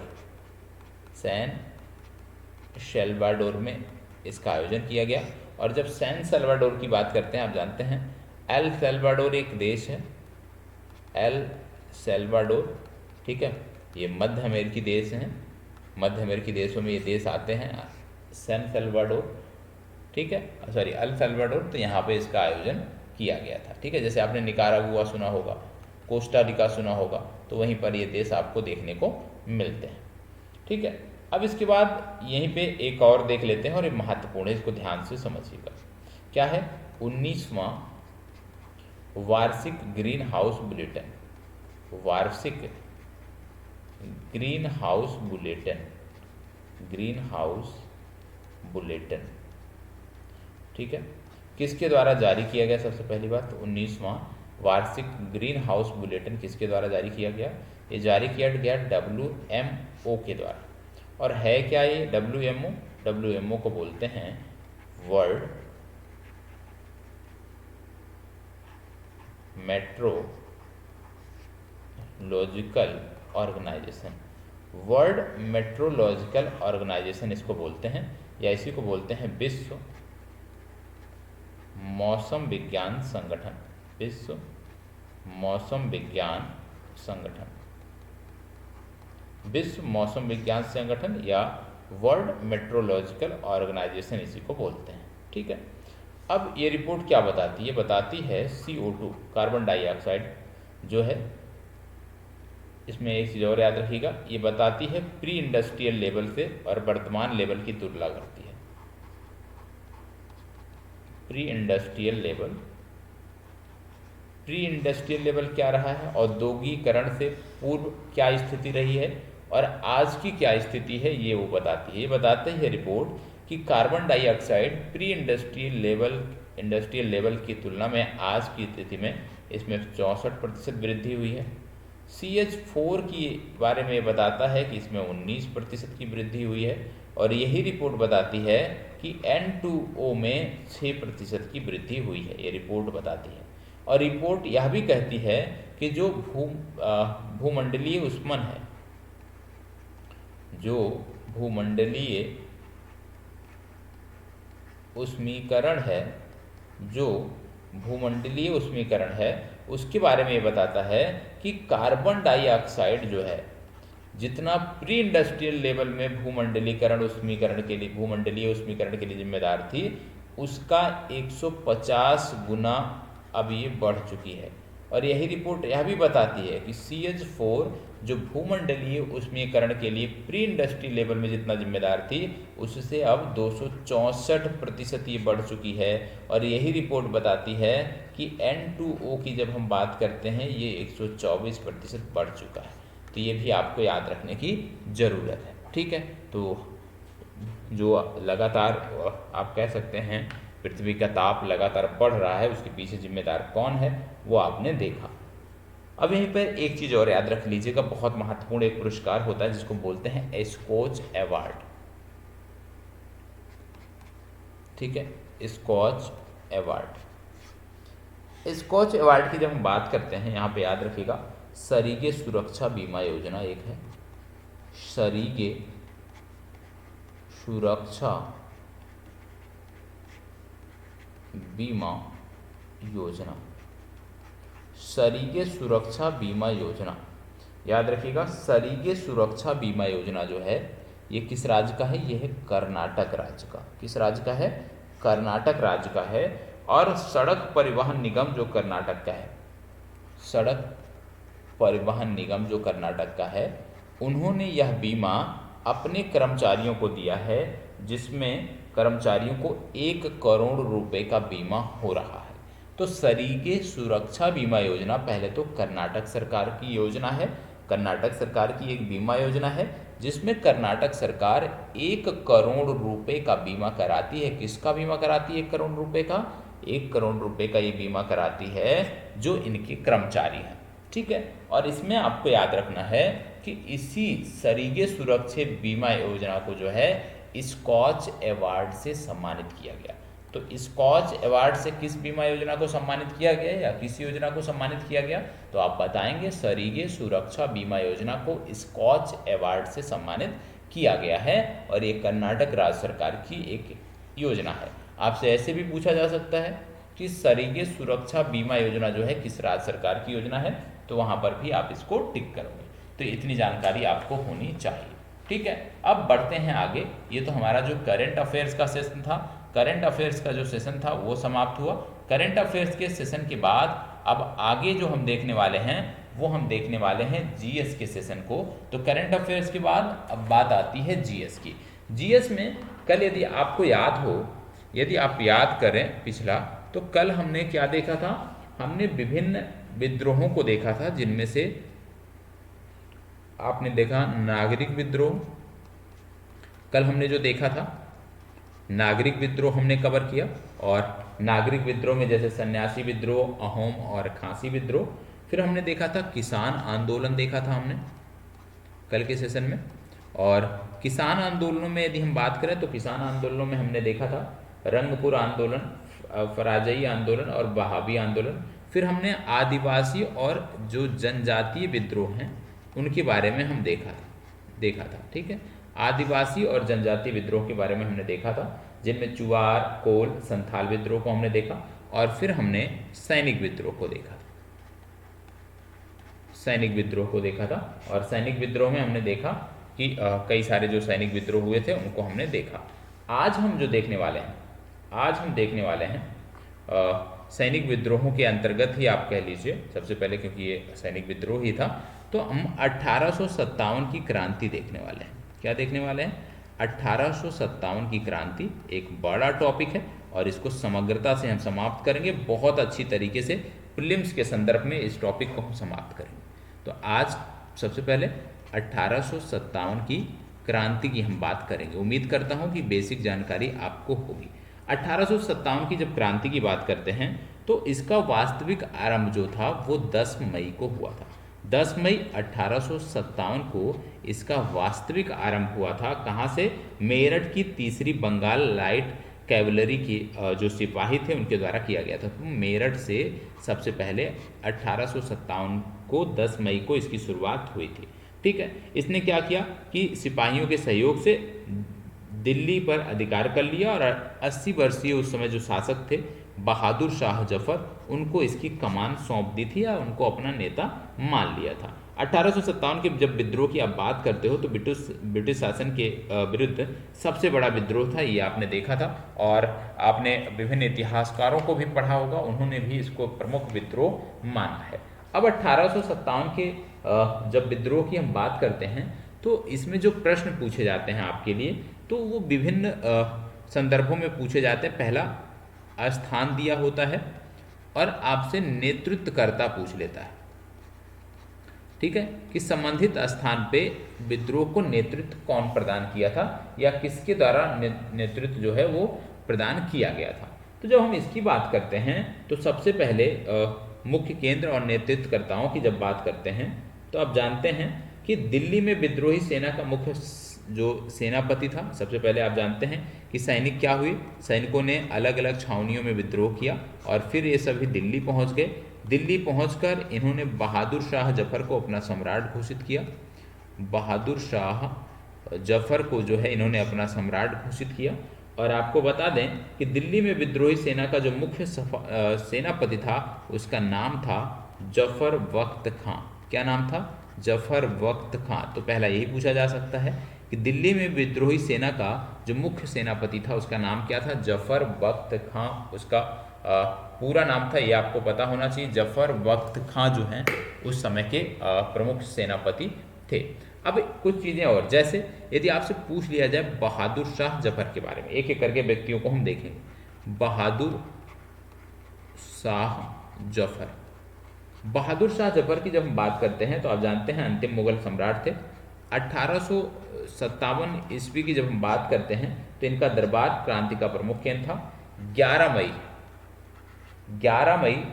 Speaker 1: में इसका आयोजन किया गया। और जब सैन सेल्वाडोर की बात करते हैं, आप जानते हैं एल सेल्वाडोर एक देश है, एल सेल्वाडोर, ठीक है, ये मध्य अमेरिकी देश हैं, मध्य अमेरिकी देशों में ये देश आते हैं, सैन सेल्वाडोर, ठीक है, सॉरी अल सेल्वाडोर। तो यहाँ पे इसका आयोजन किया गया था, ठीक है। जैसे आपने निकारागुआ सुना होगा, कोस्टा रिका सुना होगा, तो वहीं पर ये देश आपको देखने को मिलते हैं, ठीक है। अब इसके बाद यहीं पे एक और देख लेते हैं, और ये महत्वपूर्ण है, इसको ध्यान से समझिएगा। क्या है? 19वां वार्षिक ग्रीन हाउस बुलेटिन, वार्षिक ग्रीन हाउस बुलेटिन, ठीक है, किसके द्वारा जारी किया गया? सबसे पहली बात, 19वां वार्षिक ग्रीन हाउस बुलेटिन किसके द्वारा जारी किया गया? ये जारी किया गया WMO के द्वारा। और है क्या ये WMO? WMO को बोलते हैं world meteorological organisation, world meteorological organisation इसको बोलते हैं, या इसी को बोलते हैं विश्व मौसम विज्ञान संगठन, विश्व मौसम विज्ञान संगठन, विश्व मौसम विज्ञान संगठन या वर्ल्ड मेट्रोलॉजिकल ऑर्गेनाइजेशन इसी को बोलते हैं, ठीक है। अब ये रिपोर्ट क्या बताती है? बताती है CO2 कार्बन डाइऑक्साइड जो है, इसमें एक चीज़ और याद रखिएगा, ये बताती है प्री इंडस्ट्रियल लेवल से और वर्तमान लेवल की तुलना करती है। प्री इंडस्ट्रियल लेवल क्या रहा है, औद्योगिकरण से पूर्व क्या स्थिति रही है और आज की क्या स्थिति है, ये वो बताती है। ये बताती है रिपोर्ट कि carbon dioxide pre industrial level की तुलना में आज की स्थिति में इसमें 64% वृद्धि हुई है। CH4 की बारे में बताता है कि इसमें 19% की वृद्धि हुई है। और यही रिपोर्ट बताती है कि N2O में 6% की वृद्धि हुई है, ये रिपोर्ट बताती है। और रिपोर्ट यह भी कहती है कि जो भूमंडलीय उष्मन है, जो भूमंडलीय उष्मीकरण है उसके बारे में ये बताता है कि कार्बन डाइऑक्साइड जो है जितना प्री इंडस्ट्रियल लेवल में भूमंडलीय उष्मीकरण के लिए जिम्मेदार थी, उसका 150 गुना अब ये बढ़ चुकी है। और यही रिपोर्ट यह भी बताती है कि CH4 जो भूमंडलीय उष्मीकरण के लिए प्री इंडस्ट्री लेवल में जितना जिम्मेदार थी, उससे अब 264% ये बढ़ चुकी है। और यही रिपोर्ट बताती है कि N2O की जब हम बात करते हैं, ये 124% बढ़ चुका है। तो ये भी आपको याद रखने की ज़रूरत है, ठीक है। तो जो लगातार आप कह सकते हैं पृथ्वी का ताप लगातार बढ़ रहा है, उसके पीछे जिम्मेदार कौन है वो आपने देखा। अब यहीं पर एक चीज़ और याद रख लीजिएगा, बहुत महत्वपूर्ण एक पुरस्कार होता है जिसको बोलते हैं स्कॉच अवार्ड, ठीक है, स्कॉच अवार्ड की जब हम बात करते हैं, यहाँ पे याद रखिएगा सरीगे सुरक्षा बीमा योजना एक है, सरीगे सुरक्षा बीमा योजना, सरीगे सुरक्षा बीमा योजना, याद रखिएगा सरीगे सुरक्षा बीमा योजना जो है ये किस राज्य का है? ये है कर्नाटक राज्य का। किस राज्य का है? कर्नाटक राज्य का है। और सड़क परिवहन निगम जो कर्नाटक का है, सड़क परिवहन निगम जो कर्नाटक का है, उन्होंने यह बीमा अपने कर्मचारियों को दिया है, जिसमें कर्मचारियों को 1 करोड़ रुपए का बीमा हो रहा है। तो सरीगे सुरक्षा बीमा योजना पहले तो कर्नाटक सरकार की योजना है, कर्नाटक सरकार की एक बीमा योजना है जिसमें कर्नाटक सरकार 1 करोड़ रुपए का बीमा कराती है। किसका बीमा कराती है? 1 करोड़ रुपए का। 1 करोड़ रुपए का ये बीमा कराती है जो इनके कर्मचारी हैं, ठीक है। और इसमें आपको याद रखना है कि इसी सरीगे सुरक्षा बीमा योजना को जो है स्कॉच अवार्ड से सम्मानित किया गया। तो स्कॉच अवार्ड से किस बीमा योजना को सम्मानित किया गया या किस योजना को सम्मानित किया गया? तो आप बताएंगे सरीगे सुरक्षा बीमा योजना को स्कॉच अवार्ड से सम्मानित किया गया है और ये कर्नाटक राज्य सरकार की एक योजना है। आपसे ऐसे भी पूछा जा सकता है कि सरीगे सुरक्षा बीमा योजना जो है किस राज्य सरकार की योजना है, तो वहां पर भी आप इसको टिक करोगे। तो इतनी जानकारी आपको होनी चाहिए, ठीक है। अब बढ़ते हैं आगे। ये तो हमारा जो करंट अफेयर्स का सेशन था, करंट अफेयर्स का जो सेशन था वो समाप्त हुआ। करंट अफेयर्स के सेशन के बाद अब आगे जो हम देखने वाले हैं वो हम देखने वाले हैं जीएस के सेशन को। तो करंट अफेयर्स के बाद अब बात आती है जीएस की। जीएस में कल यदि आपको याद हो, यदि आप याद करें पिछला, तो कल हमने क्या देखा था? हमने विभिन्न विद्रोहों को देखा था, जिनमें से आपने देखा नागरिक विद्रोह। कल हमने जो देखा था नागरिक विद्रोह हमने कवर किया, और नागरिक विद्रोह में जैसे सन्यासी विद्रोह, अहोम और खासी विद्रोह। फिर हमने देखा था किसान आंदोलन, देखा था हमने कल के सेशन में। और किसान आंदोलनों में यदि हम बात करें तो किसान आंदोलनों में हमने देखा था रंगपुर आंदोलन, फराजई आंदोलन और बहावी आंदोलन। फिर हमने आदिवासी और जो जनजातीय विद्रोह हैं उनके बारे में हम देखा था, ठीक है। आदिवासी और जनजातीय विद्रोह के बारे में हमने देखा था, जिनमें चुआर, कोल, संथाल विद्रोह को हमने देखा। और फिर हमने सैनिक विद्रोह को देखा था, सैनिक विद्रोह को देखा था। और सैनिक विद्रोह में हमने देखा कि कई सारे जो सैनिक विद्रोह हुए थे उनको हमने देखा। आज हम जो देखने वाले हैं, आज हम देखने वाले हैं सैनिक विद्रोहों के अंतर्गत ही आप कह लीजिए सबसे पहले, क्योंकि ये सैनिक विद्रोह ही था, तो हम 1857 की क्रांति देखने वाले हैं। क्या देखने वाले हैं? 1857 की क्रांति एक बड़ा टॉपिक है और इसको समग्रता से हम समाप्त करेंगे। बहुत अच्छी तरीके से प्रीलिम्स के संदर्भ में इस टॉपिक को हम समाप्त करेंगे। तो आज सबसे पहले 1857 की क्रांति की हम बात करेंगे। उम्मीद करता हूँ कि बेसिक जानकारी आपको होगी। 1857 की जब क्रांति की बात करते हैं तो इसका वास्तविक आरंभ जो था वो 10 मई को हुआ था। 10 मई 1857 को इसका वास्तविक आरंभ हुआ था। कहाँ से? मेरठ की 3री बंगाल लाइट कैवलरी की जो सिपाही थे उनके द्वारा किया गया था। तो मेरठ से सबसे पहले 1857 को 10 मई को इसकी शुरुआत हुई थी, ठीक है। इसने क्या किया कि सिपाहियों के सहयोग से दिल्ली पर अधिकार कर लिया और 80 वर्षीय उस समय जो शासक थे बहादुर शाह जफर, उनको इसकी कमान सौंप दी थी या उनको अपना नेता मान लिया था। 1857 के जब विद्रोह की आप बात करते हो तो ब्रिटिश शासन के विरुद्ध सबसे बड़ा विद्रोह था, ये आपने देखा था। और आपने विभिन्न इतिहासकारों को भी पढ़ा होगा, उन्होंने भी इसको प्रमुख विद्रोह माना है। अब 1857 के जब विद्रोह की हम बात करते हैं तो इसमें जो प्रश्न पूछे जाते हैं आपके लिए, तो वो विभिन्न संदर्भों में पूछे जाते हैं। पहला स्थान दिया होता है और आपसे नेतृत्वकर्ता पूछ लेता है, ठीक है, कि संबंधित स्थान पे विद्रोह को नेतृत्व कौन प्रदान किया था या किसके द्वारा नेतृत्व जो है वो प्रदान किया गया था। तो जब हम इसकी बात करते हैं तो सबसे पहले मुख्य केंद्र और नेतृत्वकर्ताओं की जब बात करते हैं तो आप जानते हैं कि दिल्ली में विद्रोही सेना का मुख्य जो सेनापति था, सबसे पहले आप जानते हैं कि सैनिक क्या हुए, सैनिकों ने अलग अलग छावनियों में विद्रोह किया और फिर ये सभी दिल्ली पहुंच गए। दिल्ली पहुंचकर इन्होंने बहादुर शाह जफर को अपना सम्राट घोषित किया। बहादुर शाह जफर को जो है इन्होंने अपना सम्राट घोषित किया और आपको बता दें कि दिल्ली में विद्रोही सेना का जो मुख्य सेनापति था उसका नाम था जफर वक्त खां। क्या नाम था? जफर वक्त खां। तो पहला यही पूछा जा सकता है कि दिल्ली में विद्रोही सेना का जो मुख्य सेनापति था उसका नाम क्या था? जफर वक्त खां उसका पूरा नाम था। ये आपको पता होना चाहिए। जफर वक्त खां जो हैं उस समय के प्रमुख सेनापति थे। अब कुछ चीज़ें और, जैसे यदि आपसे पूछ लिया जाए बहादुर शाह जफर के बारे में, एक एक करके व्यक्तियों को हम देखेंगे। बहादुर शाह जफर, बहादुर शाह जफर की जब हम बात करते हैं तो आप जानते हैं अंतिम मुगल सम्राट थे। 1857 ईस्वी की जब हम बात करते हैं तो इनका दरबार क्रांति का प्रमुख केंद्र था। 11 मई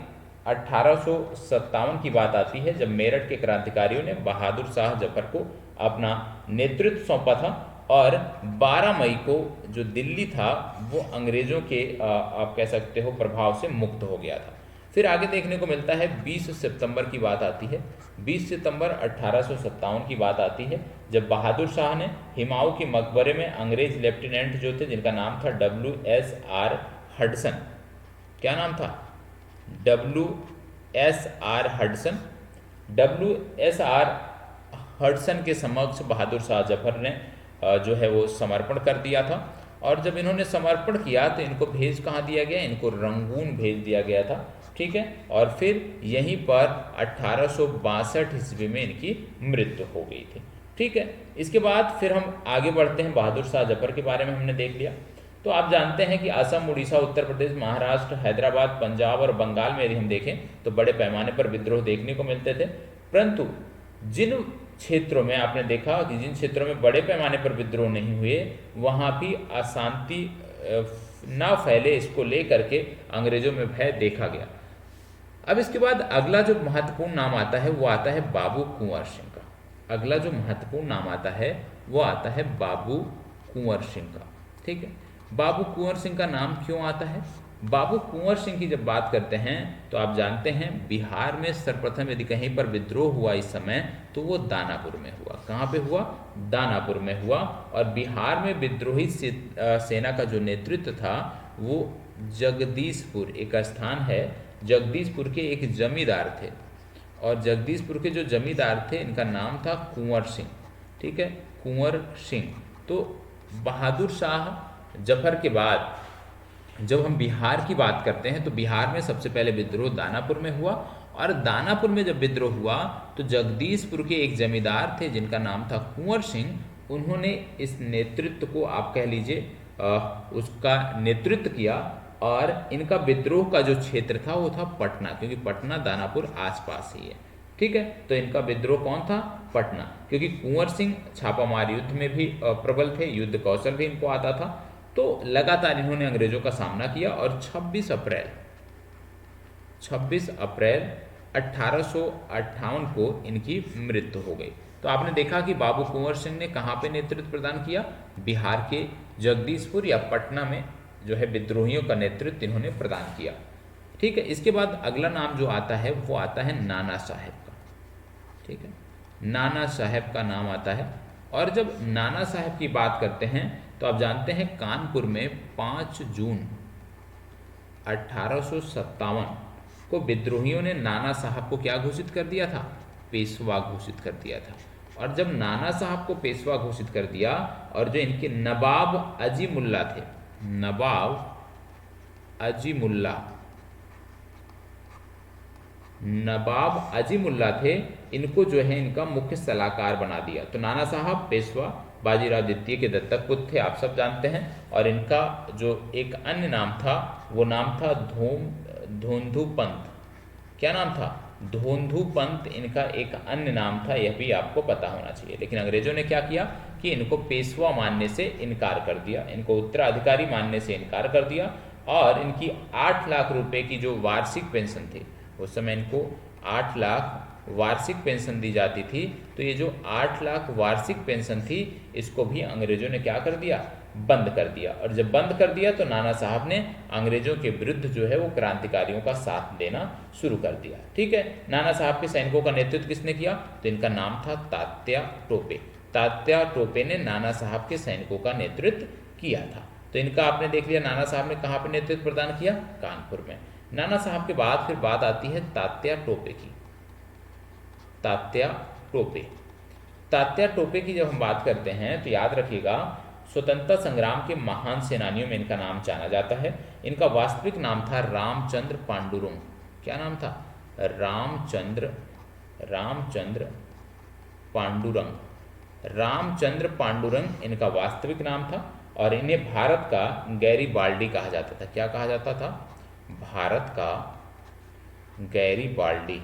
Speaker 1: 1857 की बात आती है जब मेरठ के क्रांतिकारियों ने बहादुर शाह जफर को अपना नेतृत्व सौंपा था, और 12 मई को जो दिल्ली था वो अंग्रेजों के आप कह सकते हो प्रभाव से मुक्त हो गया था। फिर आगे देखने को मिलता है 20 सितंबर की बात आती है। 20 सितंबर 1857 की बात आती है जब बहादुर शाह ने हिमाऊ के मकबरे में अंग्रेज लेफ्टिनेंट जो थे जिनका नाम था WSR हडसन, क्या नाम था? WSR Hudson. WSR हडसन के समक्ष बहादुर शाह जफर ने जो है वो समर्पण कर दिया था। और जब इन्होंने समर्पण किया तो इनको भेज कहाँ दिया गया? इनको रंगून भेज दिया गया था। ठीक है, और फिर यहीं पर 1862 ईस्वी में इनकी मृत्यु हो गई थी। ठीक है, इसके बाद फिर हम आगे बढ़ते हैं। बहादुर शाह जफर के बारे में हमने देख लिया। तो आप जानते हैं कि असम, उड़ीसा, उत्तर प्रदेश, महाराष्ट्र, हैदराबाद, पंजाब और बंगाल में यदि हम देखें तो बड़े पैमाने पर विद्रोह देखने को मिलते थे। परंतु जिन क्षेत्रों में आपने देखा कि जिन क्षेत्रों में बड़े पैमाने पर विद्रोह नहीं हुए वहाँ भी अशांति ना फैले, इसको लेकर के अंग्रेजों में भय देखा गया। अब इसके बाद अगला जो महत्वपूर्ण नाम आता है वो आता है बाबू कुंवर सिंह का। अगला जो महत्वपूर्ण नाम आता है वो आता है बाबू कुंवर सिंह का। ठीक है, बाबू कुंवर सिंह का नाम क्यों आता है? बाबू कुंवर सिंह की जब बात करते हैं तो आप जानते हैं बिहार में सर्वप्रथम यदि कहीं पर विद्रोह हुआ इस समय तो वो दानापुर में हुआ। कहाँ पे हुआ? दानापुर में हुआ। और बिहार में विद्रोही सेना का जो नेतृत्व था वो जगदीशपुर, एक स्थान है, जगदीशपुर के एक जमींदार थे। और जगदीशपुर के जो जमींदार थे इनका नाम था कुंवर सिंह। ठीक है, कुंवर सिंह। तो बहादुर शाह जफर के बाद जब हम बिहार की बात करते हैं तो बिहार में सबसे पहले विद्रोह दानापुर में हुआ। और दानापुर में जब विद्रोह हुआ तो जगदीशपुर के एक जमींदार थे जिनका नाम था कुंवर सिंह, उन्होंने इस नेतृत्व को आप कह लीजिए उसका नेतृत्व किया। और इनका विद्रोह का जो क्षेत्र था वो था पटना, क्योंकि पटना दानापुर आसपास ही है। ठीक है, तो इनका विद्रोह कौन था? पटना, क्योंकि कुंवर सिंह छापामार युद्ध में भी प्रबल थे, युद्ध कौशल भी इनको आता था। तो लगातार इन्होंने अंग्रेजों का सामना किया और 26 अप्रैल 1858 को इनकी मृत्यु हो गई। तो आपने देखा कि बाबू कुंवर सिंह ने कहाँ पे नेतृत्व प्रदान किया? बिहार के जगदीशपुर या पटना में जो है विद्रोहियों का नेतृत्व इन्होंने प्रदान किया। ठीक है, इसके बाद अगला नाम जो आता है वो आता है नाना साहेब का। ठीक है, नाना साहेब का नाम आता है। और जब नाना साहेब की बात करते हैं तो आप जानते हैं कानपुर में 5 जून 1857 को विद्रोहियों ने नाना साहब को क्या घोषित कर दिया था? पेशवा घोषित कर दिया था। और जब नाना साहब को पेशवा घोषित कर दिया और जो इनके नवाब अजीमुल्ला थे, नवाब अजीमुल्ला थे, इनको जो है इनका मुख्य सलाहकार बना दिया। तो नाना साहब पेशवा बाजीराव द्वितीय के दत्तक पुत्र थे, आप सब जानते हैं। और इनका जो एक अन्य नाम था वो नाम था धोंधू पंत। क्या नाम था? धोंधू पंत इनका एक अन्य नाम था, यह भी आपको पता होना चाहिए। लेकिन अंग्रेजों ने क्या किया कि इनको पेशवा मानने से इनकार कर दिया, इनको उत्तराधिकारी मानने से इनकार कर दिया। और इनकी 8 लाख रुपए की जो वार्षिक पेंशन थी, उस समय इनको 8 लाख वार्षिक पेंशन दी जाती थी। तो ये जो 8 लाख वार्षिक पेंशन थी इसको भी अंग्रेजों ने क्या कर दिया? बंद कर दिया। और जब बंद कर दिया तो नाना साहब ने अंग्रेजों के विरुद्ध जो है वो क्रांतिकारियों का साथ देना शुरू कर दिया। ठीक है, नाना साहब के सैनिकों का नेतृत्व किसने किया? तो इनका नाम था तात्या टोपे। तात्या टोपे ने नाना साहब के सैनिकों का नेतृत्व किया था। तो इनका आपने देख लिया, नाना साहब ने कहाँ पर नेतृत्व प्रदान किया, कानपुर में। नाना साहब के बाद फिर बात आती है तात्या टोपे की। तात्या टोपे, तात्या टोपे की जब हम बात करते हैं तो याद रखिएगा, स्वतंत्रता संग्राम के महान सेनानियों में इनका नाम जाना जाता है। इनका वास्तविक नाम था रामचंद्र पांडुरंग। क्या नाम था, रामचंद्र पांडुरंग। रामचंद्र पांडुरंग इनका वास्तविक नाम था और इन्हें भारत का गैरीबाल्डी कहा जाता था। क्या कहा जाता था, भारत का गैरीबाल्डी।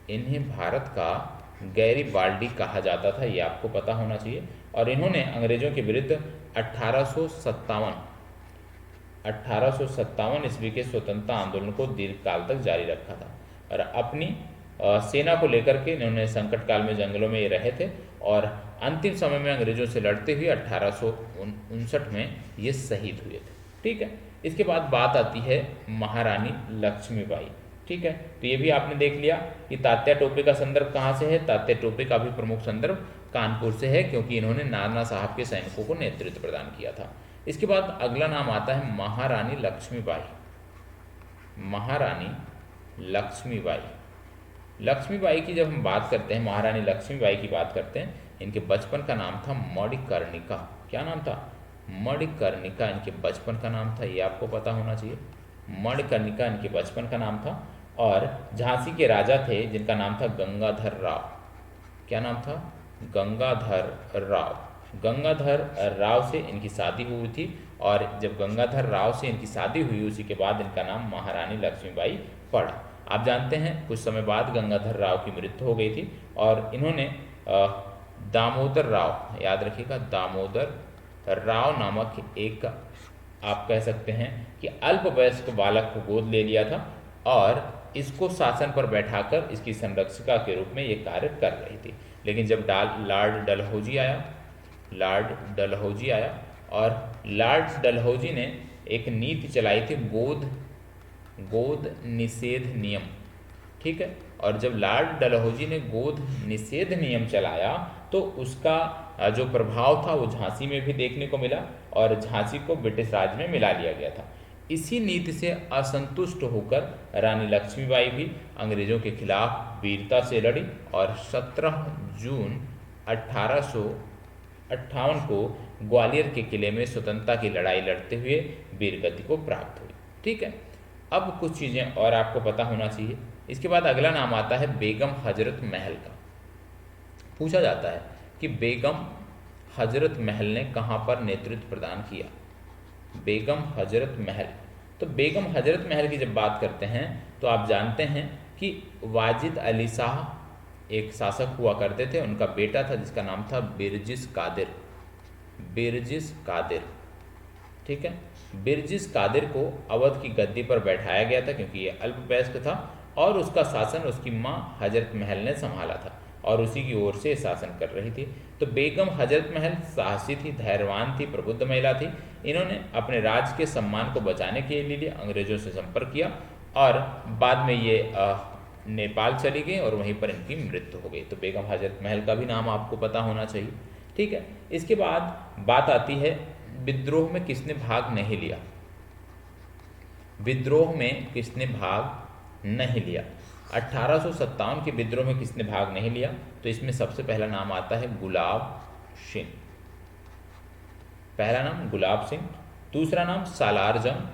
Speaker 1: इन्हें भारत का गैरीबाल्डी कहा जाता था, ये आपको पता होना चाहिए। और इन्होंने अंग्रेजों के विरुद्ध 1857 ईस्वी के स्वतंत्रता आंदोलन को दीर्घकाल तक जारी रखा था। और अपनी सेना को लेकर के इन्होंने संकट काल में जंगलों में ये रहे थे और अंतिम समय में अंग्रेजों से लड़ते हुए 1859 में ये शहीद हुए थे। ठीक है, इसके बाद बात आती है महारानी लक्ष्मीबाई। ठीक है, तो ये भी आपने देख लिया कि तात्या टोपे का संदर्भ कहाँ से है। तात्या टोपे का भी प्रमुख संदर्भ कानपुर से है, क्योंकि इन्होंने नाना साहब के सैनिकों को नेतृत्व प्रदान किया था। इसके बाद अगला नाम आता है महारानी लक्ष्मीबाई। महारानी लक्ष्मीबाई, लक्ष्मीबाई की जब हम बात करते हैं, महारानी लक्ष्मीबाई की बात करते हैं, इनके बचपन का नाम था मणिकर्णिका। क्या नाम था, मणिकर्णिका इनके बचपन का नाम था, ये आपको पता होना चाहिए। मणिकर्णिका इनके बचपन का नाम था। और झांसी के राजा थे जिनका नाम था गंगाधर राव। क्या नाम था, गंगाधर राव। गंगाधर राव से इनकी शादी हुई थी और जब गंगाधर राव से इनकी शादी हुई उसी के बाद इनका नाम महारानी लक्ष्मीबाई पड़ा। आप जानते हैं कुछ समय बाद गंगाधर राव की मृत्यु हो गई थी और इन्होंने दामोदर राव, याद रखिएगा, दामोदर राव नामक एक, आप कह सकते हैं कि अल्पवयस्क बालक को गोद ले लिया था और इसको शासन पर बैठाकर इसकी संरक्षिका के रूप में ये कार्य कर रही थी। लेकिन जब लॉर्ड डलहौजी आया और लॉर्ड डलहौजी ने एक नीति चलाई थी, गोद निषेध नियम। ठीक है, और जब लॉर्ड डलहौजी ने गोद निषेध नियम चलाया तो उसका जो प्रभाव था वो झांसी में भी देखने को मिला और झांसी को ब्रिटिश राज में मिला लिया गया था। इसी नीति से असंतुष्ट होकर रानी लक्ष्मीबाई भी अंग्रेजों के खिलाफ वीरता से लड़ी और 17 जून 1858 को ग्वालियर के किले में स्वतंत्रता की लड़ाई लड़ते हुए वीरगति को प्राप्त हुई। ठीक है, अब कुछ चीज़ें और आपको पता होना चाहिए। इसके बाद अगला नाम आता है बेगम हजरत महल का। पूछा जाता है कि बेगम हजरत महल ने कहाँ पर नेतृत्व प्रदान किया, बेगम हजरत महल। तो बेगम हजरत महल की जब बात करते हैं तो आप जानते हैं कि वाजिद अली शाह एक शासक हुआ करते थे, उनका बेटा था जिसका नाम था बिरजिस कादिर। ठीक है, बिरजिस कादिर को अवध की गद्दी पर बैठाया गया था क्योंकि ये अल्पवयस्क था और उसका शासन उसकी माँ हजरत महल ने संभाला था और उसी की ओर से शासन कर रही थी। तो बेगम हजरत महल साहसी थी, धैर्यवान थी, प्रबुद्ध महिला थी। इन्होंने अपने राज्य के सम्मान को बचाने के लिए अंग्रेजों से संपर्क किया और बाद में ये नेपाल चली गई और वहीं पर इनकी मृत्यु हो गई। तो बेगम हजरत महल का भी नाम आपको पता होना चाहिए। ठीक है, इसके बाद बात आती है विद्रोह में किसने भाग नहीं लिया। विद्रोह में किसने भाग नहीं लिया, 1857 के विद्रोह में किसने भाग नहीं लिया, तो इसमें सबसे पहला नाम आता है गुलाब सिंह। पहला नाम गुलाब सिंह, दूसरा नाम सालार जंग।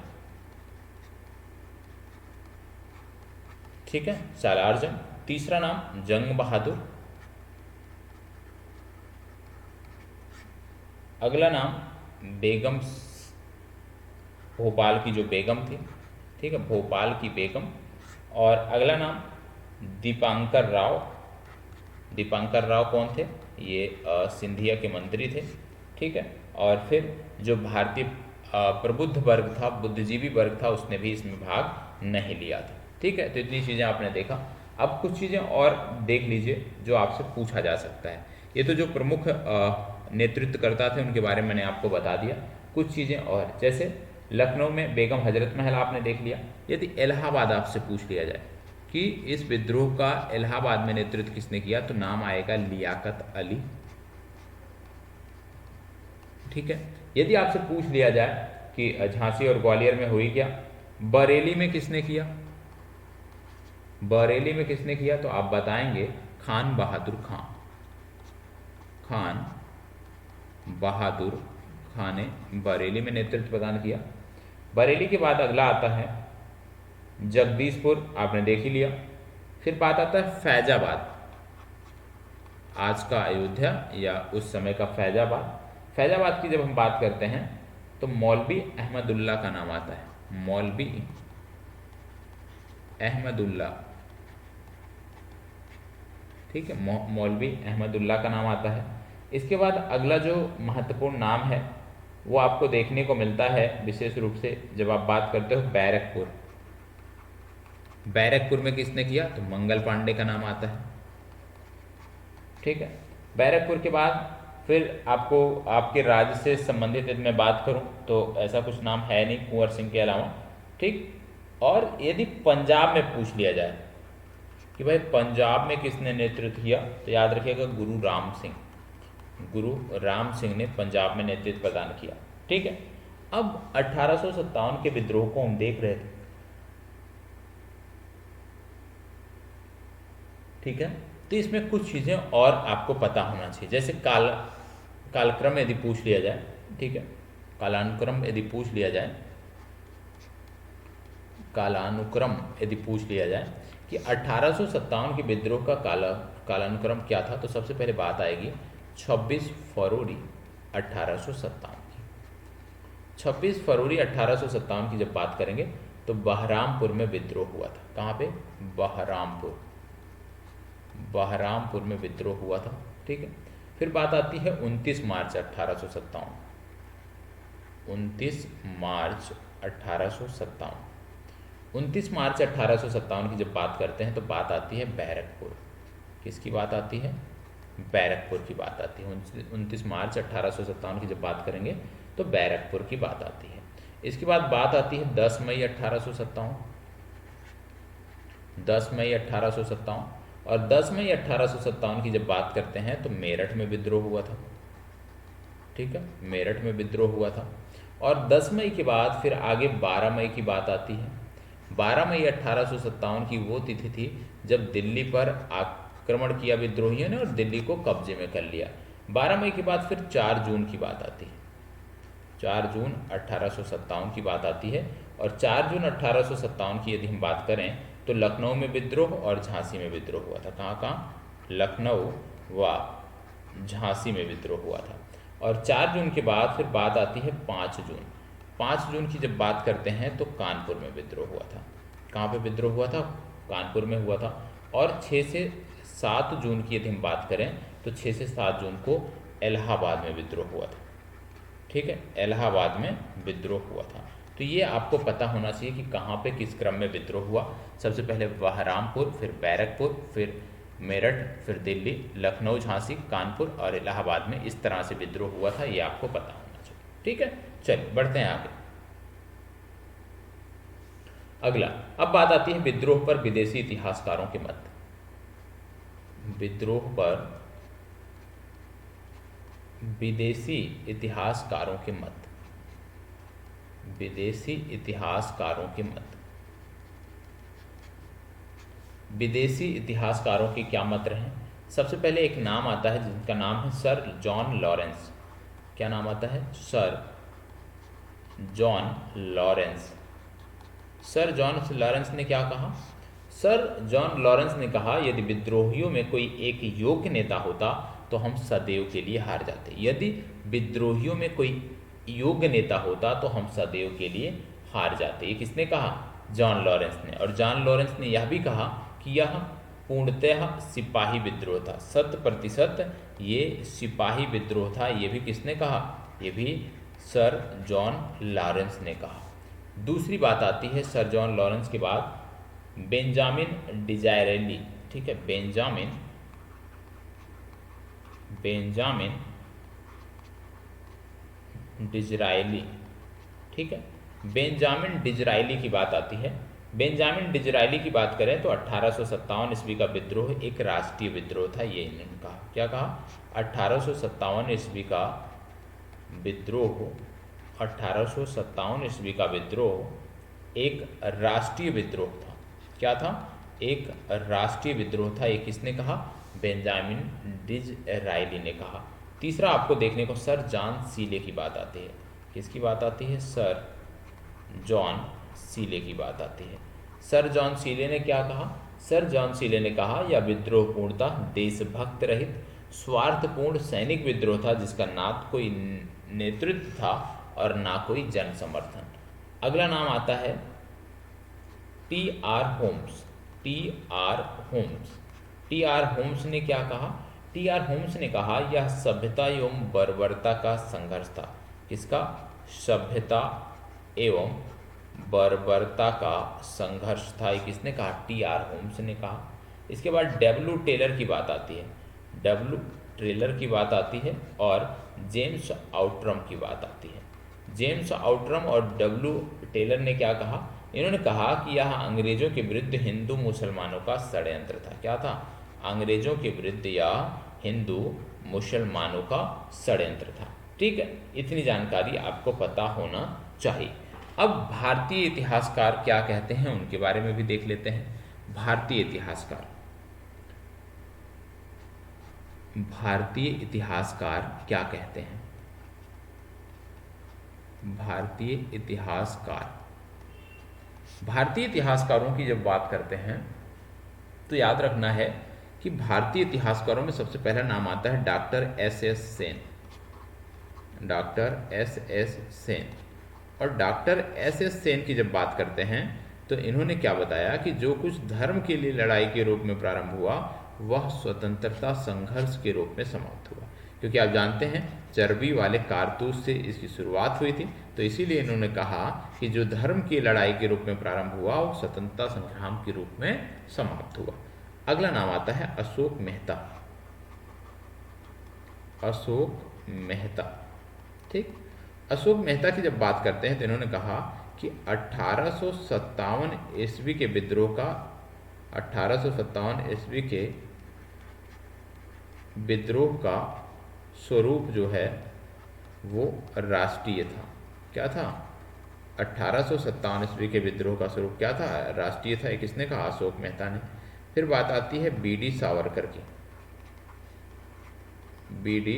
Speaker 1: ठीक है, सालार जंग। तीसरा नाम जंग बहादुर। अगला नाम बेगम, भोपाल की जो बेगम थी, ठीक है, भोपाल की बेगम। और अगला नाम दीपांकर राव। दीपांकर राव कौन थे, ये सिंधिया के मंत्री थे। ठीक है, और फिर जो भारतीय प्रबुद्ध वर्ग था, बुद्धिजीवी वर्ग था, उसने भी इसमें भाग नहीं लिया था। ठीक है, तो इतनी चीज़ें आपने देखा। अब कुछ चीज़ें और देख लीजिए जो आपसे पूछा जा सकता है। ये तो जो प्रमुख नेतृत्वकर्ता थे उनके बारे में मैंने आपको बता दिया। कुछ चीज़ें और, जैसे लखनऊ में बेगम हजरत महल आपने देख लिया। यदि इलाहाबाद आपसे पूछ लिया जाए कि इस विद्रोह का इलाहाबाद में नेतृत्व किसने किया, तो नाम आएगा लियाकत अली। ठीक है, यदि आपसे पूछ लिया जाए कि झांसी और ग्वालियर में हुई क्या, बरेली में किसने किया, बरेली में किसने किया, तो आप बताएंगे खान बहादुर खां, खान बहादुर खान ने बरेली में नेतृत्व प्रदान किया। बरेली के बाद अगला आता है जगदीशपुर, आपने देख ही लिया। फिर बात आता है फैजाबाद, आज का अयोध्या या उस समय का फैजाबाद। फैजाबाद की जब हम बात करते हैं तो मौलवी अहमदुल्ला का नाम आता है, मौलवी अहमदुल्ला, ठीक है, मौलवी अहमदुल्ला का नाम आता है। इसके बाद अगला जो महत्वपूर्ण नाम है वो आपको देखने को मिलता है विशेष रूप से जब आप बात करते हो बैरकपुर। बैरकपुर में किसने किया, तो मंगल पांडे का नाम आता है, ठीक है। बैरकपुर के बाद फिर आपको आपके राज्य से संबंधित यदि मैं बात करूं तो ऐसा कुछ नाम है नहीं कुंवर सिंह के अलावा, ठीक। और यदि पंजाब में पूछ लिया जाए कि भाई पंजाब में किसने नेतृत्व किया, तो याद रखिएगा गुरु राम सिंह, गुरु राम सिंह ने पंजाब में नेतृत्व प्रदान किया, ठीक है। अब 1857 के विद्रोह को हम देख रहे थे, ठीक है। तो इसमें कुछ चीज़ें और आपको पता होना चाहिए, जैसे कालक्रम यदि पूछ लिया जाए, ठीक है, कालानुक्रम यदि पूछ लिया जाए, कालानुक्रम यदि पूछ लिया जाए कि 1857 के विद्रोह का कालानुक्रम क्या था, तो सबसे पहले बात आएगी 26 फरवरी 1857 की। 26 फरवरी 1857 की जब बात करेंगे तो बहरामपुर में विद्रोह हुआ था। कहाँ पे, बहरामपुर, बहरामपुर में विद्रोह हुआ था, ठीक है। फिर बात आती है 29 मार्च 1857, 29 मार्च 1857, 29 मार्च 1857 की जब बात करते हैं तो बात आती है बैरकपुर। किसकी बात आती है, बैरकपुर की बात आती है। 29 मार्च 1857 की जब बात करेंगे तो बैरकपुर की बात आती है। इसके बाद बात आती है 10 मई 1857, 10 मई 1857, और 10 मई 1857 की जब बात करते हैं तो मेरठ में विद्रोह हुआ था, ठीक है, मेरठ में विद्रोह हुआ था। और 10 मई के बाद फिर आगे 12 मई की बात आती है। 12 मई 1857 की वो तिथि थी जब दिल्ली पर आक्रमण किया विद्रोहियों ने और दिल्ली को कब्जे में कर लिया। 12 मई के बाद फिर 4 जून की बात आती है, 4 जून 1857 की बात आती है। और 4 जून 1857 की यदि हम बात करें तो लखनऊ में विद्रोह और झांसी में विद्रोह हुआ था। कहाँ कहाँ, लखनऊ व झांसी में विद्रोह हुआ था। और 4 जून के बाद फिर बात आती है 5 जून। 5 जून की जब बात करते हैं तो कानपुर में विद्रोह हुआ था। कहाँ पे विद्रोह हुआ था, कानपुर में हुआ था। और 6 से 7 जून की यदि हम बात करें तो 6 से 7 जून को इलाहाबाद में विद्रोह हुआ था, ठीक है, इलाहाबाद में विद्रोह हुआ था। तो ये आपको पता होना चाहिए कि कहाँ पे किस क्रम में विद्रोह हुआ। सबसे पहले बहरामपुर, फिर बैरकपुर, फिर मेरठ, फिर दिल्ली, लखनऊ, झांसी, कानपुर और इलाहाबाद में इस तरह से विद्रोह हुआ था, ये आपको पता होना चाहिए, ठीक है। चलिए बढ़ते हैं आगे। अगला, अब बात आती है विद्रोह पर विदेशी इतिहासकारों के मत। विद्रोह पर विदेशी इतिहासकारों के मत, विदेशी इतिहासकारों के मत। विदेशी इतिहासकारों के क्या मत रहे। सबसे पहले एक नाम आता है जिनका नाम है सर जॉन लॉरेंस। क्या नाम आता है, sir John Lawrence. Sir John Lawrence ने क्या कहा, सर जॉन लॉरेंस ने कहा यदि विद्रोहियों में कोई एक योग्य नेता होता तो हम सदैव के लिए हार जाते। यदि विद्रोहियों में कोई योग्य नेता होता तो हम सदैव के लिए हार जाते। ये किसने कहा, जॉन लॉरेंस ने। और जॉन लॉरेंस ने यह भी कहा कि यह पूर्णतः सिपाही विद्रोह था, 100% ये सिपाही विद्रोह था। ये भी किसने कहा, ये भी सर जॉन लॉरेंस ने कहा। दूसरी बात आती है सर जॉन लॉरेंस के बाद बेंजामिन डिजायरेली, ठीक है, बेंजामिन डिजरायली, ठीक है, बेंजामिन डिजरायली की बात आती है। बेंजामिन डिजरायली की बात करें तो 1857 ईस्वी का विद्रोह एक राष्ट्रीय विद्रोह था, ये इन्होंने कहा। क्या कहा, 1857 ईस्वी का विद्रोह, 1857 ईस्वी का विद्रोह एक राष्ट्रीय विद्रोह था। क्या था? एक राष्ट्रीय विद्रोह था। ये किसने कहा? बेंजामिन डिज़रायली ने कहा। तीसरा आपको देखने को सर जॉन सीले की बात आती है। किसकी बात आती है? सर जॉन सीले की बात आती है। सर जॉन सीले ने क्या कहा? सर जॉन सीले ने कहा यह विद्रोह पूर्णतः देशभक्त रहित स्वार्थपूर्ण सैनिक विद्रोह था जिसका ना कोई नेतृत्व था और ना कोई जन समर्थन। अगला नाम आता है T R Holmes. T R Holmes. T R Holmes ने क्या कहा? टी आर होम्स ने कहा यह सभ्यता एवं बर्बरता का संघर्ष था। किसका? सभ्यता एवं बर्बरता का संघर्ष था। ये किसने कहा? टी आर होम्स ने कहा। इसके बाद डब्ल्यू टेलर की बात आती है। डब्ल्यू टेलर की बात आती है और जेम्स आउट्रम की बात आती है। जेम्स आउट्रम और डब्ल्यू टेलर ने क्या कहा? इन्होंने कहा कि यह अंग्रेजों के विरुद्ध हिंदू मुसलमानों का षड्यंत्र था। क्या था? अंग्रेजों के विरुद्ध या हिंदू मुसलमानों का षड्यंत्र था। ठीक है, इतनी जानकारी आपको पता होना चाहिए। अब भारतीय इतिहासकार क्या कहते हैं उनके बारे में भी देख लेते हैं। भारतीय इतिहासकार, भारतीय इतिहासकार क्या कहते हैं? भारतीय इतिहासकार, भारतीय इतिहासकारों की जब बात करते हैं तो याद रखना है कि भारतीय इतिहासकारों में सबसे पहला नाम आता है doctor S S Sen. Doctor S S Sen. और डॉक्टर एस एस सेन की जब बात करते हैं तो इन्होंने क्या बताया कि जो कुछ धर्म के लिए लड़ाई के रूप में प्रारंभ हुआ वह स्वतंत्रता संघर्ष के रूप में समाप्त हुआ। क्योंकि आप जानते हैं चर्बी वाले कारतूस से इसकी शुरुआत हुई थी, तो इसीलिए इन्होंने कहा कि जो धर्म की लड़ाई के रूप में प्रारंभ हुआ वो स्वतंत्रता संग्राम के रूप में समाप्त हुआ। अगला नाम आता है अशोक मेहता। अशोक मेहता। ठीक, अशोक मेहता की जब बात करते हैं तो इन्होंने कहा कि 1857 ईस्वी के विद्रोह का 1857 ईस्वी के विद्रोह का स्वरूप जो है वो राष्ट्रीय था। क्या था? 1857 ईस्वी के विद्रोह का स्वरूप क्या था? राष्ट्रीय था। ये किसने कहा? अशोक मेहता ने। फिर बात आती है बीडी सावरकर की। बीडी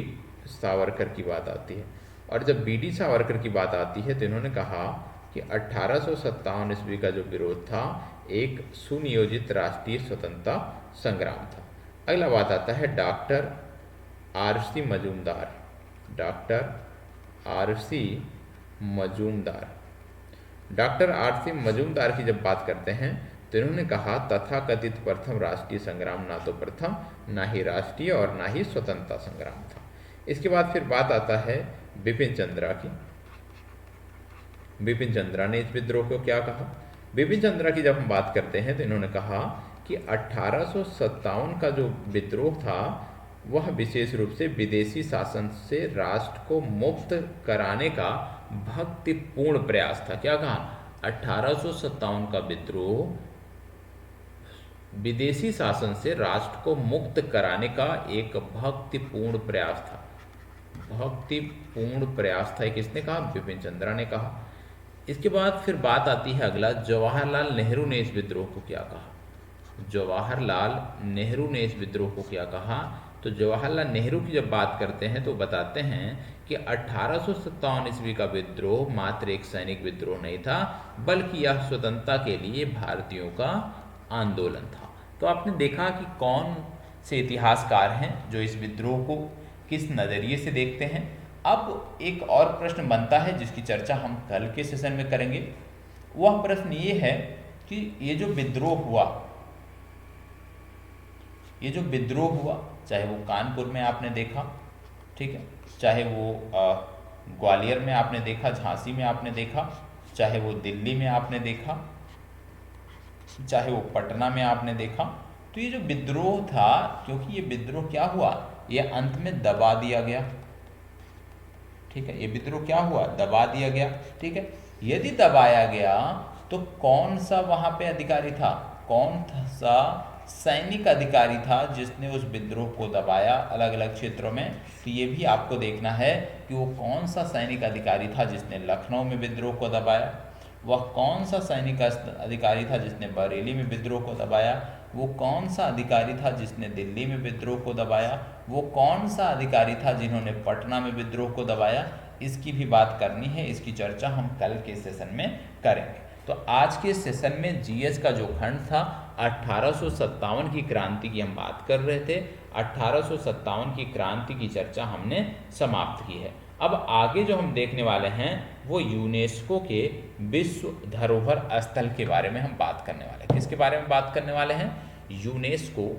Speaker 1: सावरकर की बात आती है। और जब बीडी सावरकर की बात आती है तो इन्होंने कहा कि 1857 ईस्वी का जो विरोध था एक सुनियोजित राष्ट्रीय स्वतंत्रता संग्राम था। अगला बात आता है doctor RC. Majumdar. Doctor RC. Majumdar. Doctor RC. Majumdar की जब बात करते हैं तो इन्होंने कहा तथाकथित प्रथम राष्ट्रीय संग्राम ना तो प्रथम, ना ही राष्ट्रीय और ना ही स्वतंत्रता संग्राम था। इसके बाद फिर बात आता है बिपिन चंद्रा की। बिपिन चंद्रा ने इस विद्रोह को क्या कहा? बिपिन चंद्रा की जब हम बात करते हैं तो इन्होंने कहा कि 1857 का जो विद्रोह था वह विशेष रूप से विदेशी शासन से राष्ट्र को मुक्त कराने का भक्तिपूर्ण प्रयास था। क्या कहा? 1857 का विद्रोह विदेशी शासन से राष्ट्र को मुक्त कराने का एक भक्तिपूर्ण प्रयास था। भक्तिपूर्ण प्रयास था। किसने कहा? बिपिन चंद्रा ने कहा। इसके बाद फिर बात आती है अगला, जवाहरलाल नेहरू ने इस विद्रोह को क्या कहा? जवाहरलाल नेहरू ने इस विद्रोह को क्या कहा? तो जवाहरलाल नेहरू की जब बात करते हैं तो बताते हैं कि 1857 ईस्वी का विद्रोह मात्र एक सैनिक विद्रोह नहीं था बल्कि यह स्वतंत्रता के लिए भारतीयों का आंदोलन था। तो आपने देखा कि कौन से इतिहासकार हैं जो इस विद्रोह को किस नज़रिए से देखते हैं। अब एक और प्रश्न बनता है जिसकी चर्चा हम कल के सेशन में करेंगे। वह प्रश्न ये है कि ये जो विद्रोह हुआ, ये जो विद्रोह हुआ, चाहे वो कानपुर में आपने देखा, ठीक है, चाहे वो ग्वालियर में आपने देखा, झांसी में आपने देखा, चाहे वो दिल्ली में आपने देखा, चाहे वो पटना में आपने देखा, तो ये जो विद्रोह था, क्योंकि ये विद्रोह क्या हुआ, ये अंत में दबा दिया गया। ठीक है, ये विद्रोह क्या हुआ? दबा दिया गया। ठीक है, यदि दबाया गया तो कौन सा वहां पे अधिकारी था, कौन सा सैनिक अधिकारी था जिसने उस विद्रोह को दबाया अलग अलग क्षेत्रों में। तो ये भी आपको देखना है कि वो कौन सा सैनिक अधिकारी था जिसने लखनऊ में विद्रोह को दबाया, वह कौन सा सैनिक अधिकारी था जिसने बरेली में विद्रोह को दबाया, वो कौन सा अधिकारी था जिसने दिल्ली में विद्रोह को दबाया, वो कौन सा अधिकारी था जिन्होंने पटना में विद्रोह को दबाया। इसकी भी बात करनी है, इसकी चर्चा हम कल के सेशन में करेंगे। तो आज के सेशन में जीएस का जो खंड था 1857 की क्रांति की हम बात कर रहे थे। 1857 की क्रांति की चर्चा हमने समाप्त की है। अब आगे जो हम देखने वाले हैं वो यूनेस्को के विश्व धरोहर स्थल के बारे में हम बात करने वाले हैं। किसके बारे में बात करने वाले हैं? UNESCO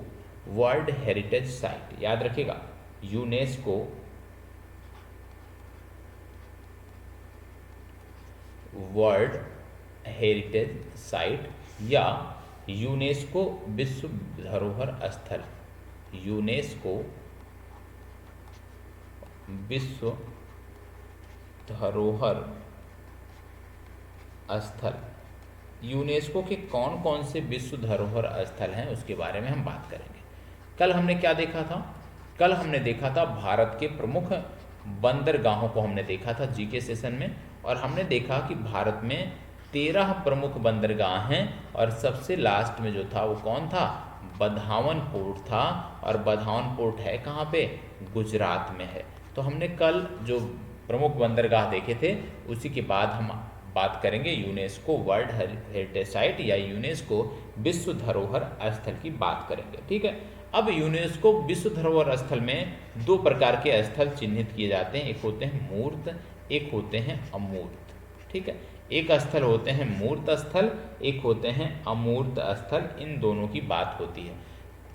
Speaker 1: world heritage site. याद रखिएगा, यूनेस्को वर्ल्ड हेरिटेज साइट या यूनेस्को विश्व धरोहर स्थल। यूनेस्को विश्व धरोहर स्थल। यूनेस्को के कौन कौन से विश्व धरोहर स्थल हैं उसके बारे में हम बात करेंगे। कल हमने क्या देखा था? कल हमने देखा था भारत के प्रमुख बंदरगाहों को हमने देखा था जीके सेशन में, और हमने देखा कि भारत में 13 प्रमुख बंदरगाह हैं और सबसे लास्ट में जो था वो कौन था? बधावन पोर्ट था। और बधावन पोर्ट है कहाँ पे? गुजरात में है। तो हमने कल जो प्रमुख बंदरगाह देखे थे उसी के बाद हम बात करेंगे यूनेस्को वर्ल्ड हेरिटेज साइट या यूनेस्को विश्व धरोहर स्थल की बात करेंगे। ठीक है। अब यूनेस्को विश्व धरोहर स्थल में दो प्रकार के स्थल चिन्हित किए जाते हैं, एक होते हैं मूर्त, एक होते हैं अमूर्त। ठीक है, एक स्थल होते हैं मूर्त स्थल, एक होते हैं अमूर्त स्थल। इन दोनों की बात होती है।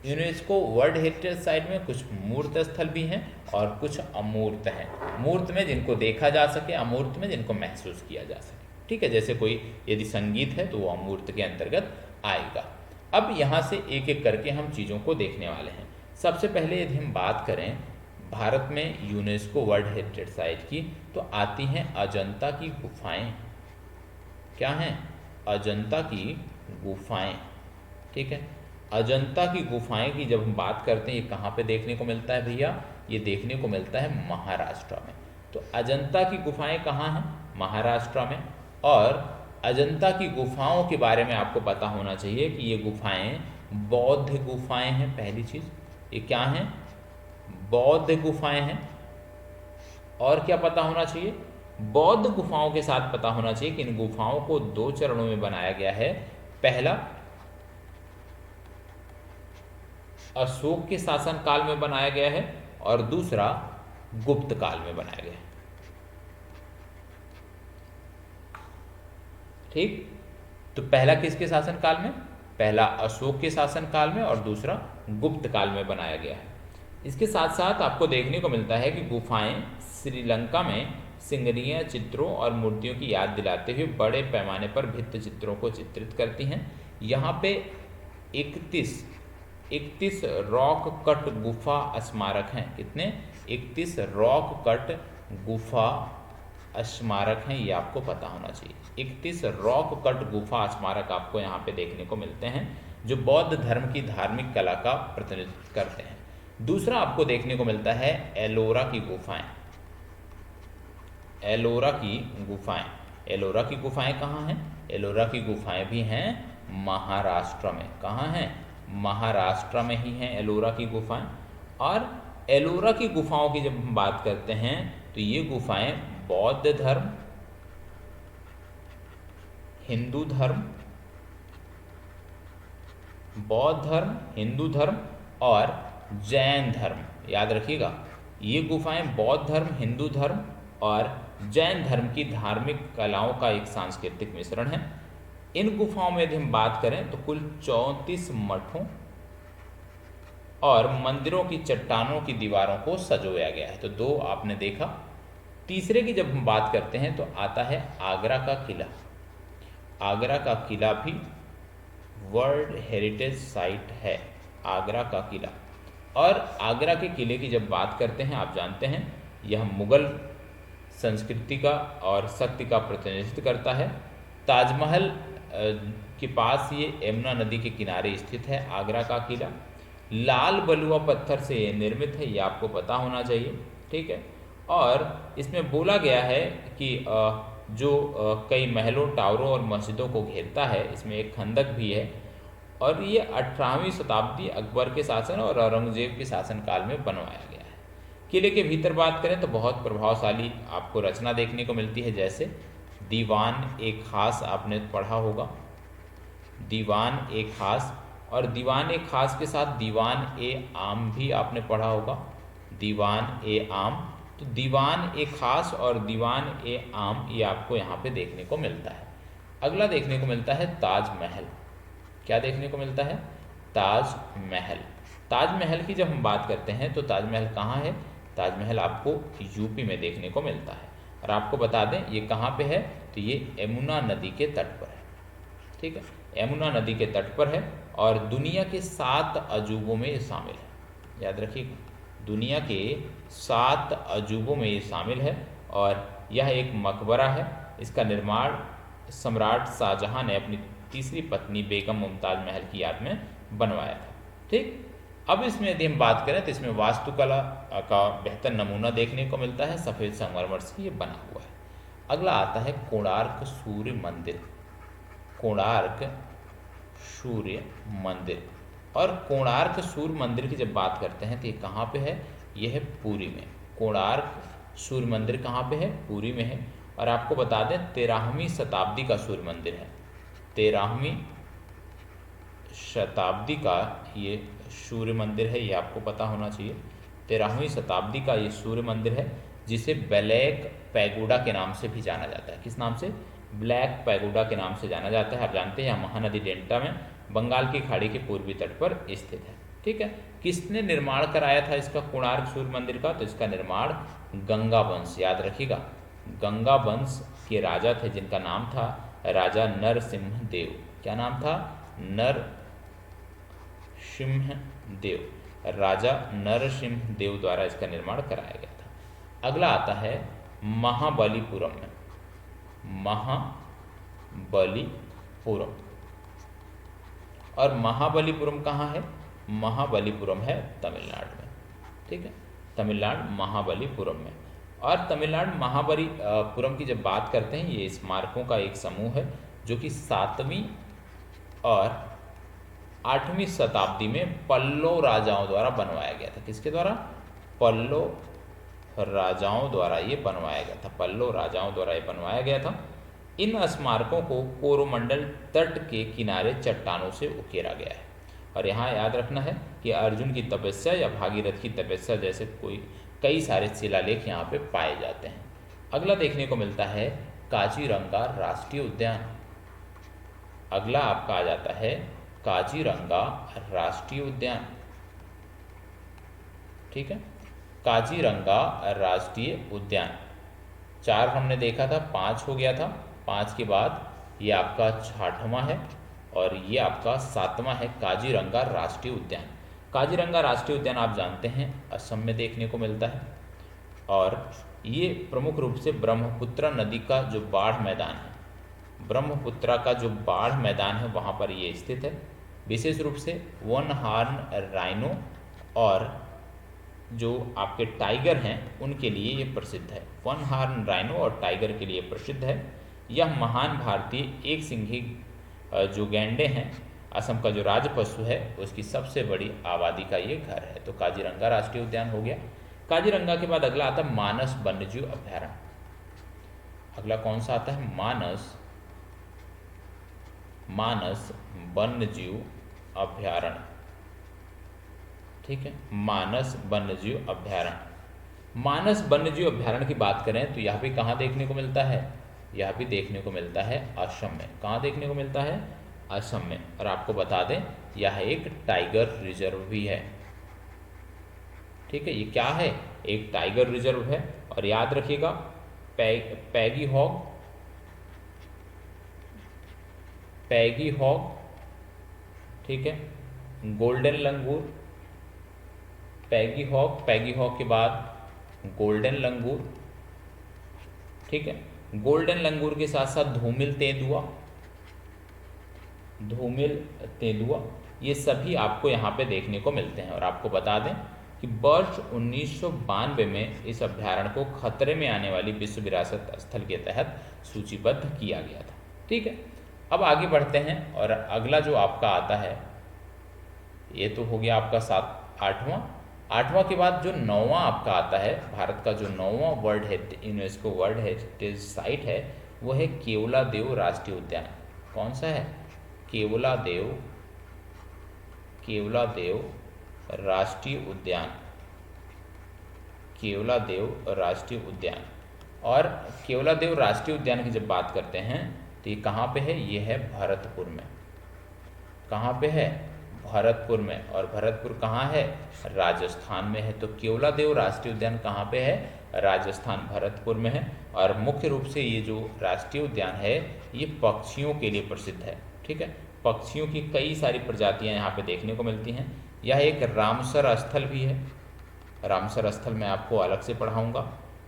Speaker 1: यूनेस्को वर्ल्ड हेरिटेज साइट में कुछ मूर्त स्थल भी हैं और कुछ अमूर्त हैं। मूर्त में जिनको देखा जा सके, अमूर्त में जिनको महसूस किया जा सके। ठीक है, जैसे कोई यदि संगीत है तो वो अमूर्त के अंतर्गत आएगा। अब यहाँ से एक एक करके हम चीज़ों को देखने वाले हैं। सबसे पहले यदि हम बात करें भारत में यूनेस्को वर्ल्ड हेरिटेज साइट की, तो आती हैं अजंता की गुफाएं। क्या हैं? अजंता की गुफाएं। ठीक है, अजंता की गुफाएं की जब हम बात करते हैं, ये कहाँ पे देखने को मिलता है भैया? ये देखने को मिलता है महाराष्ट्र में। तो अजंता की गुफाएं कहाँ हैं? महाराष्ट्र में। और अजंता की गुफाओं के बारे में आपको पता होना चाहिए कि ये गुफाएं बौद्ध गुफाएं हैं। पहली चीज़, ये क्या हैं? बौद्ध गुफाएं हैं। और क्या पता होना चाहिए? बौद्ध गुफाओं के साथ पता होना चाहिए कि इन गुफाओं को 2 चरणों में बनाया गया है। पहला अशोक के शासन काल में बनाया गया है और दूसरा गुप्त काल में बनाया गया है। ठीक, तो पहला किसके शासन काल में? पहला अशोक के शासन काल में और दूसरा गुप्त काल में बनाया गया है। इसके साथ साथ आपको देखने को मिलता है कि गुफाएं श्रीलंका में सिंगरीय चित्रों और मूर्तियों की याद दिलाते हुए बड़े पैमाने पर भित्ति चित्रों को चित्रित करती हैं। यहाँ पे 31 रॉक कट गुफा स्मारक हैं। कितने? 31 रॉक कट गुफा स्मारक हैं, ये आपको पता होना चाहिए। 31 रॉक कट गुफा स्मारक आपको यहाँ पे देखने को मिलते हैं जो बौद्ध धर्म की धार्मिक कला का प्रतिनिधित्व करते हैं। दूसरा आपको देखने को मिलता है एलोरा की गुफाएं। एलोरा की गुफाएं, एलोरा की गुफाएं कहाँ हैं? एलोरा की गुफाएं भी हैं महाराष्ट्र में। कहाँ हैं? महाराष्ट्र में ही हैं एलोरा की गुफाएं। और एलोरा की गुफाओं की जब हम बात करते हैं तो ये गुफाएं बौद्ध धर्म, हिंदू धर्म, बौद्ध धर्म, हिंदू धर्म और जैन धर्म, याद रखिएगा, ये गुफाएं बौद्ध धर्म, हिंदू धर्म और जैन धर्म की धार्मिक कलाओं का एक सांस्कृतिक मिश्रण है। इन गुफाओं में यदि हम बात करें तो कुल 34 मठों और मंदिरों की चट्टानों की दीवारों को सजोया गया है। तो 2 आपने देखा। तीसरे की जब हम बात करते हैं तो आता है आगरा का किला। आगरा का किला भी वर्ल्ड हेरिटेज साइट है, आगरा का किला। और आगरा के किले की जब बात करते हैं, आप जानते हैं यह मुगल संस्कृति का और शक्ति का प्रतिनिधित्व करता है। ताजमहल के पास ये यमुना नदी के किनारे स्थित है आगरा का किला। लाल बलुआ पत्थर से ये निर्मित है, ये आपको पता होना चाहिए। ठीक है, और इसमें बोला गया है कि जो कई महलों, टावरों और मस्जिदों को घेरता है, इसमें एक खंदक भी है, और ये 18वीं शताब्दी अकबर के शासन और औरंगजेब के शासनकाल में बनवाया गया है। किले के भीतर बात करें तो बहुत प्रभावशाली आपको रचना देखने को मिलती है, जैसे दीवान ए खास आपने पढ़ा होगा, दीवान ए खास, और दीवान ए खास के साथ दीवान ए आम भी आपने पढ़ा होगा, दीवान ए आम। तो दीवान ए खास और दीवान ए आम ये आपको यहाँ पे देखने को मिलता है। अगला देखने को मिलता है ताजमहल। क्या देखने को मिलता है? ताजमहल। ताजमहल की जब हम बात करते हैं तो ताजमहल कहाँ है? ताजमहल आपको यूपी में देखने को मिलता है, और आपको बता दें ये कहाँ पे है, तो ये यमुना नदी के तट पर है। ठीक है, यमुना नदी के तट पर है, और दुनिया के 7 अजूबों में ये शामिल है। याद रखिए, दुनिया के 7 अजूबों में ये शामिल है, और यह एक मकबरा है। इसका निर्माण सम्राट शाहजहां ने अपनी तीसरी पत्नी बेगम मुमताज महल की याद में बनवाया था। ठीक, अब इसमें यदि हम बात करें तो इसमें वास्तुकला का बेहतर नमूना देखने को मिलता है, सफ़ेद संगमरमर से ये बना हुआ है। अगला आता है कोणार्क सूर्य मंदिर। कोणार्क सूर्य मंदिर, और कोणार्क सूर्य मंदिर की जब बात करते हैं तो ये कहाँ पे है? यह है पुरी में। कोणार्क सूर्य मंदिर कहाँ पे है? पुरी में है। और आपको बता दें 13वीं शताब्दी का सूर्य मंदिर है। 13वीं शताब्दी का ये सूर्य मंदिर है, ये आपको पता होना चाहिए। 13वीं शताब्दी का ये सूर्य मंदिर है, जिसे ब्लैक पैगोडा के नाम से भी जाना जाता है। किस नाम से? ब्लैक पैगोडा के नाम से जाना जाता है। आप जानते हैं महानदी डेल्टा में बंगाल की खाड़ी के पूर्वी तट पर स्थित है। ठीक है, किसने निर्माण कराया था इसका, कोणार्क सूर्य मंदिर का? तो इसका निर्माण गंगा वंश, याद रखिएगा, गंगा वंश के राजा थे जिनका नाम था राजा नरसिम्ह देव। क्या नाम था? नरसिम्ह देव, राजा नरसिम्ह देव द्वारा इसका निर्माण कराया गया था। अगला आता है महाबलीपुरम में। महाबलीपुरम, और महाबलीपुरम कहाँ है? महाबलीपुरम है तमिलनाडु में। ठीक है, तमिलनाडु महाबलीपुरम में। और तमिलनाडु महाबलीपुरम की जब बात करते हैं, ये स्मारकों का एक समूह है जो कि 7वीं और 8वीं शताब्दी में पल्लव राजाओं द्वारा बनवाया गया था। किसके द्वारा? पल्लव राजाओं द्वारा ये बनवाया गया था। पल्लव राजाओं द्वारा ये बनवाया गया था। इन स्मारकों को कोरोमंडल तट के किनारे चट्टानों से उकेरा गया है। और यहाँ याद रखना है कि अर्जुन की तपस्या या भागीरथ की तपस्या जैसे कई सारे शिलालेख यहाँ पे पाए जाते हैं। अगला देखने को मिलता है काजीरंगा राष्ट्रीय उद्यान। अगला आपका आ जाता है काजीरंगा राष्ट्रीय उद्यान। ठीक है, काजीरंगा राष्ट्रीय उद्यान। 4 हमने देखा था, 5 हो गया था। 5 के बाद ये आपका 6वां है, और ये आपका 7वां है काजीरंगा राष्ट्रीय उद्यान। काजीरंगा राष्ट्रीय उद्यान आप जानते हैं असम में देखने को मिलता है, और ये प्रमुख रूप से ब्रह्मपुत्र नदी का जो बाढ़ मैदान है, ब्रह्मपुत्रा का जो बाढ़ मैदान है वहाँ पर ये स्थित है। विशेष रूप से वन हॉर्न राइनो और जो आपके टाइगर हैं उनके लिए ये प्रसिद्ध है। वन हॉर्न राइनो और टाइगर के लिए प्रसिद्ध है। यह महान भारतीय एक सिंघी जो गैंडे हैं, असम का जो राज पशु है, उसकी सबसे बड़ी आबादी का ये घर है। तो काजीरंगा राष्ट्रीय उद्यान हो गया। काजीरंगा के बाद अगला आता है मानस वन्यजीव अभ्यारण्य। अगला कौन सा आता है? मानस वन्यजीव अभ्यारण्य। ठीक है, मानस वन्यजीव अभ्यारण्य। मानस वन्यजीव अभ्यारण्य की बात करें तो यह भी कहाँ देखने को मिलता है? यह भी देखने को मिलता है असम में। कहाँ देखने को मिलता है? असम में। और आपको बता दें यह एक टाइगर रिजर्व भी है। ठीक है, ये क्या है? एक टाइगर रिजर्व है। और याद रखिएगा पैगी हॉग, ठीक है, गोल्डन लंगूर, पैगी हॉग के बाद गोल्डन लंगूर। ठीक है, गोल्डन लंगूर के साथ साथ धूमिल तेंदुआ, धूमिल, तेंदुआ, ये सभी आपको यहाँ पे देखने को मिलते हैं। और आपको बता दें कि वर्ष 1992 में इस अभ्यारण्य को खतरे में आने वाली विश्व विरासत स्थल के तहत सूचीबद्ध किया गया था। ठीक है, अब आगे बढ़ते हैं और अगला जो आपका आता है, ये तो हो गया आपका 8वां के बाद जो 9वां आपका आता है, भारत का जो 9वां यूनेस्को वर्ल्ड हेरिटेज साइट है वो है केवलादेव राष्ट्रीय उद्यान। कौन सा है? केवलादेव राष्ट्रीय उद्यान। केवलादेव राष्ट्रीय उद्यान। और केवलादेव राष्ट्रीय उद्यान की जब बात करते हैं तो ये कहाँ पे है? ये है भरतपुर में। कहाँ पे है? भरतपुर में। और भरतपुर कहाँ है? राजस्थान में है। तो केवलादेव राष्ट्रीय उद्यान कहाँ पे है? राजस्थान, भरतपुर में है। और मुख्य रूप से ये जो राष्ट्रीय उद्यान है ये पक्षियों के लिए प्रसिद्ध है। ठीक है, पक्षियों की कई सारी प्रजातियां यहाँ पे देखने को मिलती हैं। यह एक रामसर स्थल भी है। रामसर स्थल मैं आपको अलग से पढ़ाऊंगा।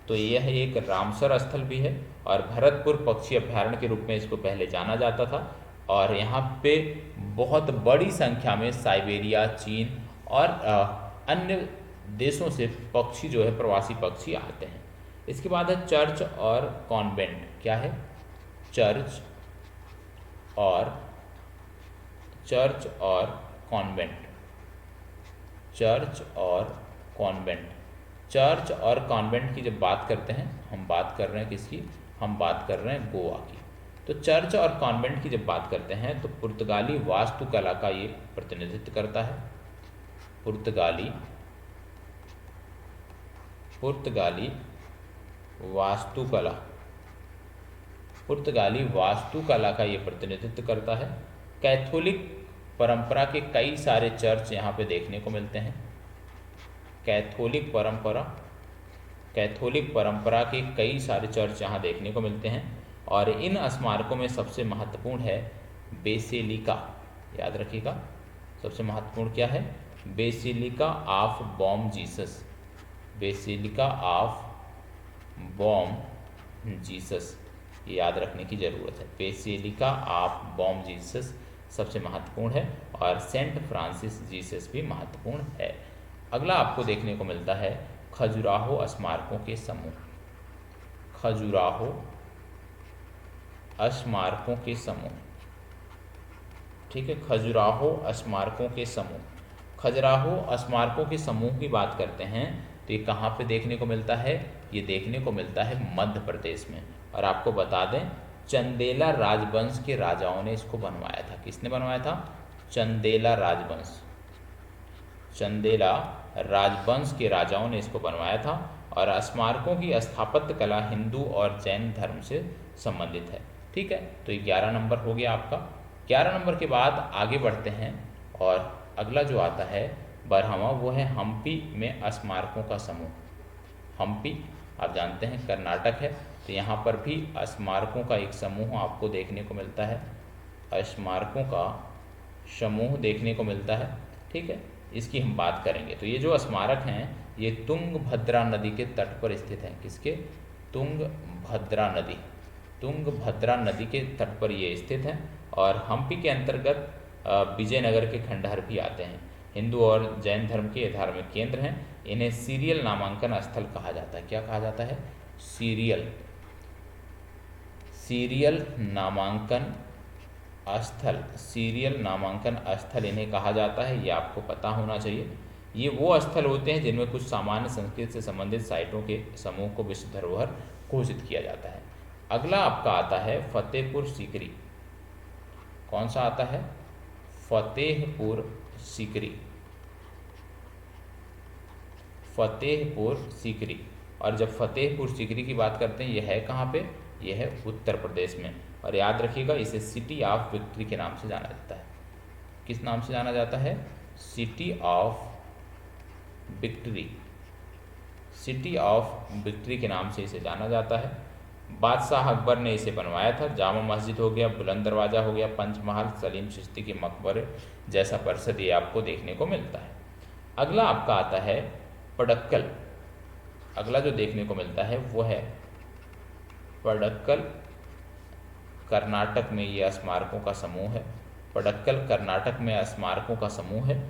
Speaker 1: तो यह एक रामसर स्थल भी है और भरतपुर पक्षी अभ्यारण्य के रूप में इसको पहले जाना जाता था। और यहाँ पे बहुत बड़ी संख्या में साइबेरिया, चीन और अन्य देशों से पक्षी जो है, प्रवासी पक्षी आते हैं। इसके बाद है चर्च और कॉन्वेंट। क्या है? चर्च और कॉन्वेंट। चर्च और कॉन्वेंट। चर्च और कॉन्वेंट की जब बात करते हैं, हम बात कर रहे हैं किसकी? हम बात कर रहे हैं गोवा की। तो चर्च और कॉन्वेंट की जब बात करते हैं तो पुर्तगाली वास्तुकला का ये प्रतिनिधित्व करता है। पुर्तगाली वास्तुकला का ये प्रतिनिधित्व करता है। कैथोलिक परंपरा के कई सारे चर्च यहाँ पे देखने को मिलते हैं। कैथोलिक परंपरा के कई सारे चर्च यहाँ देखने को मिलते हैं। और इन स्मारकों में सबसे महत्वपूर्ण है बेसिलिका। याद रखिएगा, सबसे महत्वपूर्ण क्या है? Basilica of Bom Jesus. Basilica of Bom Jesus, याद रखने की ज़रूरत है। बेसिलिका ऑफ बॉम जीसस सबसे महत्वपूर्ण है और सेंट फ्रांसिस जीसस भी महत्वपूर्ण है। अगला आपको देखने को मिलता है खजुराहो स्मारकों के समूह। खजुराहो स्मारकों के समूह। ठीक है, खजुराहो स्मारकों के समूह। खजुराहो स्मारकों के समूह की बात करते हैं तो ये कहाँ पे देखने को मिलता है? ये देखने को मिलता है मध्य प्रदेश में। और आपको बता दें, चंदेला राजवंश के राजाओं ने इसको बनवाया था। किसने बनवाया था? चंदेला राजवंश। चंदेला राजवंश के राजाओं ने इसको बनवाया था। और स्मारकों की स्थापत्य कला हिंदू और जैन धर्म से संबंधित है। ठीक है, तो ये 11 नंबर हो गया आपका। 11 नंबर के बाद आगे बढ़ते हैं और अगला जो आता है 12वां, वो है हम्पी में स्मारकों का समूह। हम्पी आप जानते हैं कर्नाटक है, तो यहाँ पर भी स्मारकों का एक समूह आपको देखने को मिलता है। स्मारकों का समूह देखने को मिलता है। ठीक है, इसकी हम बात करेंगे। तो ये जो स्मारक हैं ये तुंगभद्रा नदी के तट पर स्थित हैं। किसके? तुंगभद्रा नदी के तट पर ये स्थित हैं। और हम्पी के अंतर्गत विजयनगर के खंडहर भी आते हैं। हिंदू और जैन धर्म के धार्मिक केंद्र हैं। इन्हें सीरियल नामांकन स्थल कहा जाता है। क्या कहा जाता है? सीरियल नामांकन स्थल इन्हें कहा जाता है। ये आपको पता होना चाहिए। ये वो स्थल होते हैं जिनमें कुछ सामान्य संस्कृति से संबंधित साइटों के समूह को विश्व धरोहर घोषित किया जाता है। अगला आपका आता है फतेहपुर सीकरी। कौन सा आता है? फतेहपुर सीकरी। और जब फतेहपुर सीकरी की बात करते हैं, यह है कहाँ पे? यह है उत्तर प्रदेश में। और याद रखिएगा, इसे सिटी ऑफ विक्ट्री के नाम से जाना जाता है। किस नाम से जाना जाता है? सिटी ऑफ विक्ट्री के नाम से इसे जाना जाता है। बादशाह अकबर ने इसे बनवाया था। जामा मस्जिद हो गया, बुलंद दरवाज़ा हो गया, पंचमहल, सलीम चिश्ती के मकबरे जैसा परिसर ये आपको देखने को मिलता है। अगला आपका आता है पडक्कल। अगला जो देखने को मिलता है वो है पडक्कल। कर्नाटक में ये स्मारकों का समूह है। पडक्कल कर्नाटक में स्मारकों का समूह है।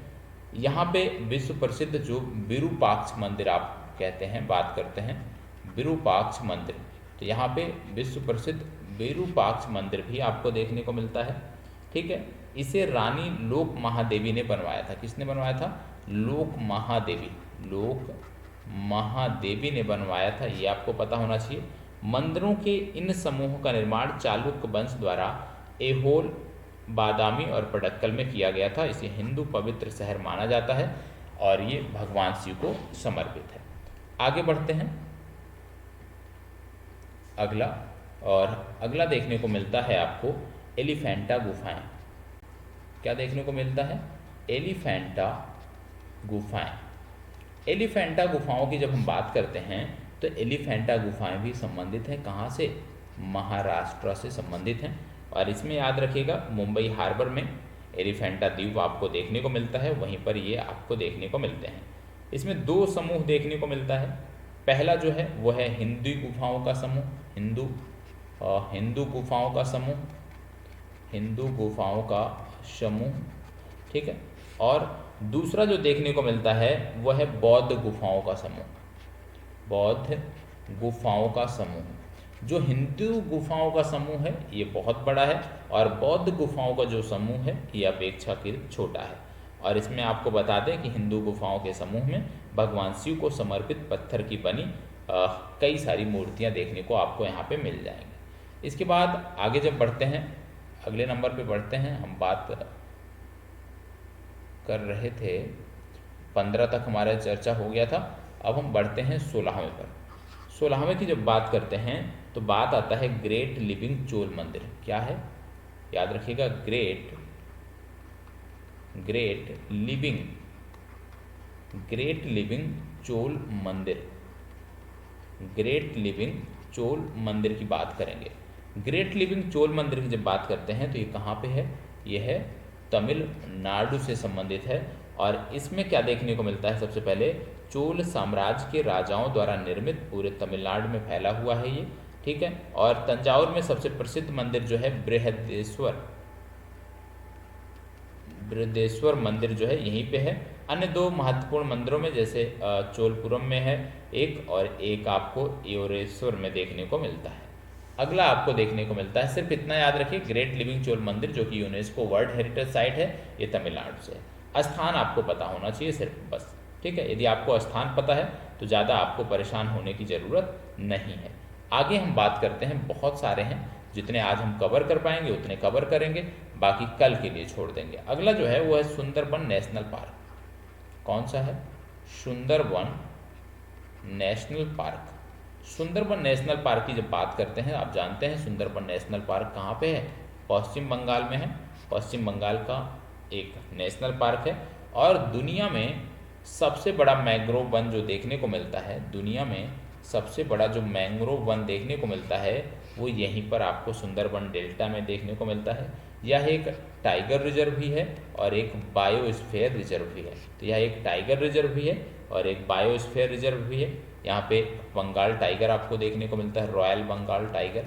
Speaker 1: यहाँ पे विश्व प्रसिद्ध जो विरूपाक्ष मंदिर आप कहते हैं, बात करते हैं विरूपाक्ष मंदिर, तो यहाँ पे विश्व प्रसिद्ध विरूपाक्ष मंदिर भी आपको देखने को मिलता है। ठीक है, इसे रानी लोक महादेवी ने बनवाया था। किसने बनवाया था? लोक महादेवी, लोक महादेवी ने बनवाया था, ये आपको पता होना चाहिए। मंदिरों के इन समूहों का निर्माण चालुक्य वंश द्वारा ऐहोल, बादामी और पडक्कल में किया गया था। इसे हिंदू पवित्र शहर माना जाता है और ये भगवान शिव को समर्पित है। आगे बढ़ते हैं अगला, और अगला देखने को मिलता है आपको एलिफेंटा गुफाएं। क्या देखने को मिलता है? एलिफेंटा गुफाएं। एलिफेंटा गुफाओं की जब हम बात करते हैं तो एलिफेंटा गुफाएं भी संबंधित हैं कहाँ से? महाराष्ट्र से संबंधित हैं। और इसमें याद रखिएगा मुंबई हार्बर में एलिफेंटा द्वीप आपको देखने को मिलता है, वहीं पर ये आपको देखने को मिलते हैं। इसमें दो समूह देखने को मिलता है। पहला जो है वो है हिंदू गुफाओं का समूह, हिंदू गुफाओं का समूह, हिंदू गुफाओं का समूह। ठीक है, और दूसरा जो देखने को मिलता है वह है बौद्ध गुफाओं का समूह, बौद्ध गुफाओं का समूह। जो हिंदू गुफाओं का समूह है ये बहुत बड़ा है और बौद्ध गुफाओं का जो समूह है ये अपेक्षाकृत छोटा है। और इसमें आपको बता दें कि हिंदू गुफाओं के समूह में भगवान शिव को समर्पित पत्थर की बनी कई सारी मूर्तियां देखने को आपको यहाँ पे मिल जाएंगी। इसके बाद आगे जब बढ़ते हैं, अगले नंबर पे बढ़ते हैं, हम बात कर रहे थे 15 तक हमारा चर्चा हो गया था। अब हम बढ़ते हैं 16वें पर। 16वें की जब बात करते हैं तो बात आता है ग्रेट लिविंग चोल मंदिर। क्या है? याद रखिएगा, ग्रेट लिविंग चोल मंदिर, ग्रेट लिविंग चोल मंदिर की बात करेंगे। ग्रेट लिविंग चोल मंदिर की जब बात करते हैं तो ये कहाँ पे है? ये है तमिलनाडु से संबंधित है। और इसमें क्या देखने को मिलता है? सबसे पहले चोल साम्राज्य के राजाओं द्वारा निर्मित पूरे तमिलनाडु में फैला हुआ है ये। ठीक है, और तंजावुर में सबसे प्रसिद्ध मंदिर जो है बृहदेश्वर मंदिर जो है यहीं पे है। अन्य दो महत्वपूर्ण मंदिरों में जैसे चोलपुरम में है एक, और एक आपको योरेश्वर में देखने को मिलता है। अगला आपको देखने को मिलता है, सिर्फ इतना याद रखिए, ग्रेट लिविंग चोल मंदिर जो कि यूनेस्को वर्ल्ड हेरिटेज साइट है, ये तमिलनाडु से है। स्थान आपको पता होना चाहिए सिर्फ, बस। ठीक है, यदि आपको स्थान पता है तो ज़्यादा आपको परेशान होने की ज़रूरत नहीं है। आगे हम बात करते हैं, बहुत सारे हैं, जितने आज हम कवर कर पाएंगे उतने कवर करेंगे, बाकी कल के लिए छोड़ देंगे। अगला जो है वो है सुंदरबन नेशनल पार्क। कौन सा है? Sundarban national park. Sundarban national park की जब बात करते हैं, आप जानते हैं सुंदरबन नेशनल पार्क कहाँ पे है? पश्चिम बंगाल में है। पश्चिम बंगाल का एक नेशनल पार्क है और दुनिया में सबसे बड़ा मैंग्रोव वन जो देखने को मिलता है, दुनिया में सबसे बड़ा जो मैंग्रोव वन देखने को मिलता है वो यहीं पर आपको सुंदरबन डेल्टा में देखने को मिलता है। यह एक टाइगर रिजर्व भी है और एक बायोस्फीयर रिजर्व भी है। तो यह एक टाइगर रिजर्व भी है और एक बायोस्फीयर रिजर्व भी है। यहाँ पे बंगाल टाइगर आपको देखने को मिलता है, रॉयल बंगाल टाइगर।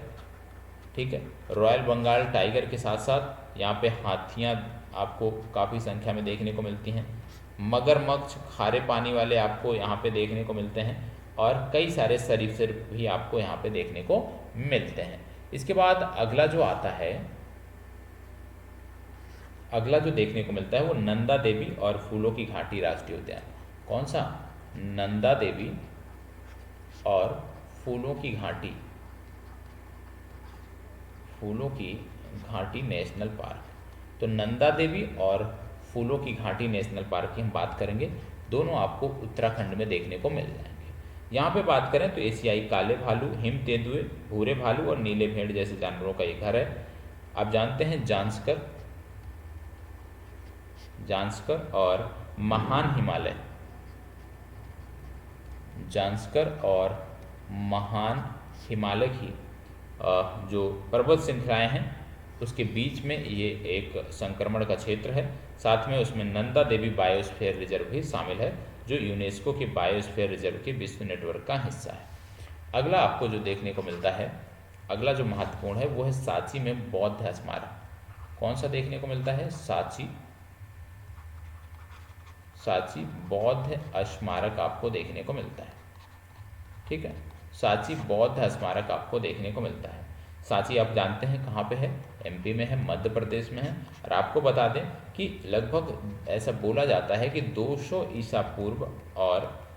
Speaker 1: ठीक है, रॉयल बंगाल टाइगर के साथ साथ यहाँ पे हाथियाँ आपको काफ़ी संख्या में देखने को मिलती हैं। मगरमच्छ, खारे पानी वाले आपको यहाँ पे देखने को मिलते हैं और कई सारे सरीसृप भी आपको यहाँ पे देखने को मिलते हैं। इसके बाद अगला जो आता है, अगला जो देखने को मिलता है वो नंदा देवी और फूलों की घाटी राष्ट्रीय उद्यान। कौन सा? नंदा देवी और फूलों की घाटी, फूलों की घाटी नेशनल पार्क। तो नंदा देवी और फूलों की घाटी नेशनल पार्क की हम बात करेंगे, दोनों आपको उत्तराखंड में देखने को मिल जाएंगे। यहाँ पे बात करें तो एशियाई काले भालू, हिम तेंदुए, भूरे भालू और नीले भेड़ जैसे जानवरों का ये घर है। आप जानते हैं जांस्कर और महान हिमालय, जांस्कर और महान हिमालय की जो पर्वत श्रृंखलाएं हैं उसके बीच में ये एक संक्रमण का क्षेत्र है। साथ में उसमें नंदा देवी बायोस्फीयर रिजर्व भी शामिल है जो यूनेस्को के बायोस्फीयर रिजर्व के विश्व नेटवर्क का हिस्सा है। अगला आपको जो देखने को मिलता है, अगला जो महत्वपूर्ण है वो है सांची में बौद्ध स्मारक। कौन सा देखने को मिलता है? सांची बौद्ध स्मारक आपको देखने को मिलता है। ठीक है, सांची बौद्ध स्मारक आपको देखने को मिलता है। सांची आप जानते हैं कहाँ पे है? एमपी में है, मध्य प्रदेश में है। और आपको बता दें कि लगभग ऐसा बोला जाता है कि 200 ईसा पूर्व और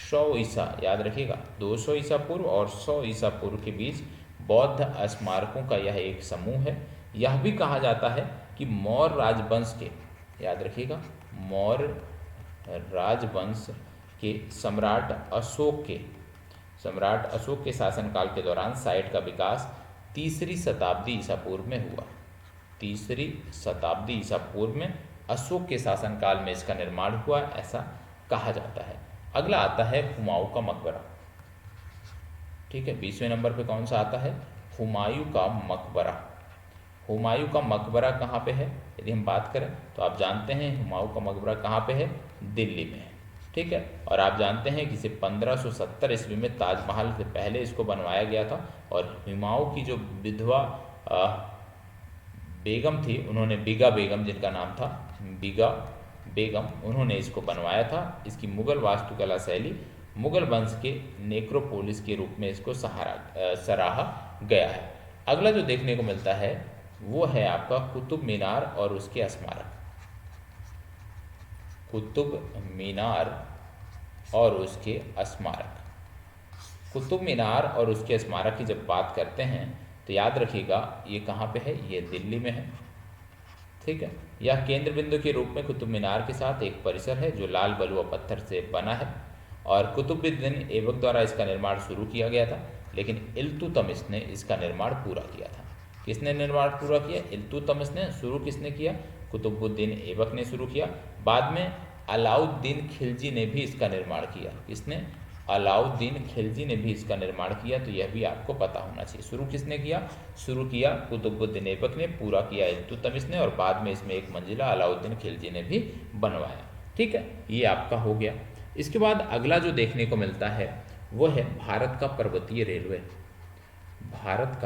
Speaker 1: 100 ईसा, याद रखिएगा, 200 ईसा पूर्व और 100 ईसा पूर्व के बीच बौद्ध स्मारकों का यह एक समूह है। यह भी कहा जाता है कि मौर्य राजवंश के, याद रखिएगा, मौर्य राजवंश के सम्राट अशोक के शासनकाल के दौरान साइट का विकास 3री शताब्दी ईसा पूर्व में हुआ। 3री शताब्दी ईसा पूर्व में अशोक के शासनकाल में इसका निर्माण हुआ, ऐसा कहा जाता है। अगला आता है हुमायूं का मकबरा। ठीक है, 20वें नंबर पे कौन सा आता है? हुमायूं का मकबरा। हुमायूं का मकबरा कहाँ पे है? यदि हम बात करें तो आप जानते हैं हुमायूं का मकबरा कहाँ पे है? दिल्ली में है। ठीक है, और आप जानते हैं कि इसे 1570 ईस्वी में ताजमहल से पहले इसको बनवाया गया था। और हुमायूं की जो विधवा बेगम थी, उन्होंने बीगा बेगम, जिनका नाम था बीगा बेगम, उन्होंने इसको बनवाया था। इसकी मुगल वास्तुकला शैली मुगल वंश के नेक्रोपोलिस के रूप में इसको सराहा गया है। अगला जो देखने को मिलता है वो है आपका कुतुब मीनार और उसके स्मारक। कुतुब मीनार और उसके स्मारक। कुतुब मीनार और उसके स्मारक की जब बात करते हैं तो याद रखिएगा ये कहाँ पे है? ये दिल्ली में है। ठीक है, यह केंद्र बिंदु के रूप में कुतुब मीनार के साथ एक परिसर है जो लाल बलुआ पत्थर से बना है। और कुतुबुद्दीन ऐबक द्वारा इसका निर्माण शुरू किया गया था, लेकिन इल्तुतमिश ने इसका निर्माण पूरा किया था। किसने निर्माण पूरा किया? इल्तुतमिश ने। शुरू किसने किया? कुतुबुद्दीन ऐबक ने शुरू किया। बाद में अलाउद्दीन खिलजी ने भी इसका निर्माण किया। किसने? अलाउद्दीन खिलजी ने भी इसका निर्माण किया। तो यह भी आपको पता होना चाहिए। शुरू किसने किया? शुरू किया कुतुबुद्दीन ऐबक ने, पूरा किया इल्तुतमिश ने, और बाद में इसमें एक मंजिला अलाउद्दीन खिलजी ने भी बनवाया। ठीक है, ये आपका हो गया। इसके बाद अगला जो देखने को मिलता है वो है भारत का पर्वतीय रेलवे। भारत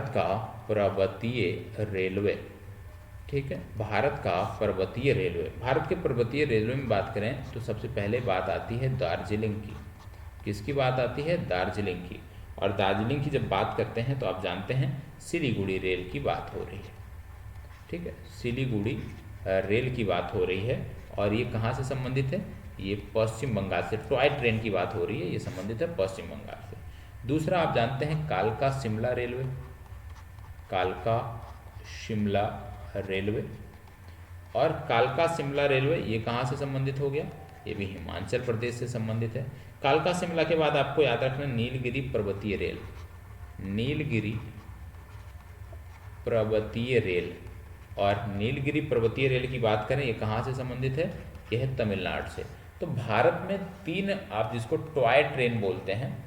Speaker 1: का पर्वतीय रेलवे। ठीक है, भारत का पर्वतीय रेलवे। भारत के पर्वतीय रेलवे में बात करें तो सबसे पहले बात आती है दार्जिलिंग की। किसकी बात आती है? दार्जिलिंग की। और दार्जिलिंग की जब बात करते हैं तो आप जानते हैं सिलीगुड़ी रेल की बात हो रही है। ठीक है, सिलीगुड़ी रेल की बात हो रही है। और ये कहाँ से संबंधित है? ये पश्चिम बंगाल से, टॉय ट्रेन की बात हो रही है, ये संबंधित है पश्चिम बंगाल से। दूसरा आप जानते हैं कालका शिमला रेलवे। कालका शिमला रेलवे। और कालका शिमला रेलवे ये कहाँ से संबंधित हो गया? ये भी हिमाचल प्रदेश से संबंधित है। कालका शिमला के बाद आपको याद रखना नीलगिरी पर्वतीय रेल। नीलगिरी पर्वतीय रेल। और नीलगिरी पर्वतीय रेल की बात करें, ये कहाँ से संबंधित है? यह है तमिलनाडु से। तो भारत में 3, आप जिसको टॉय ट्रेन बोलते हैं,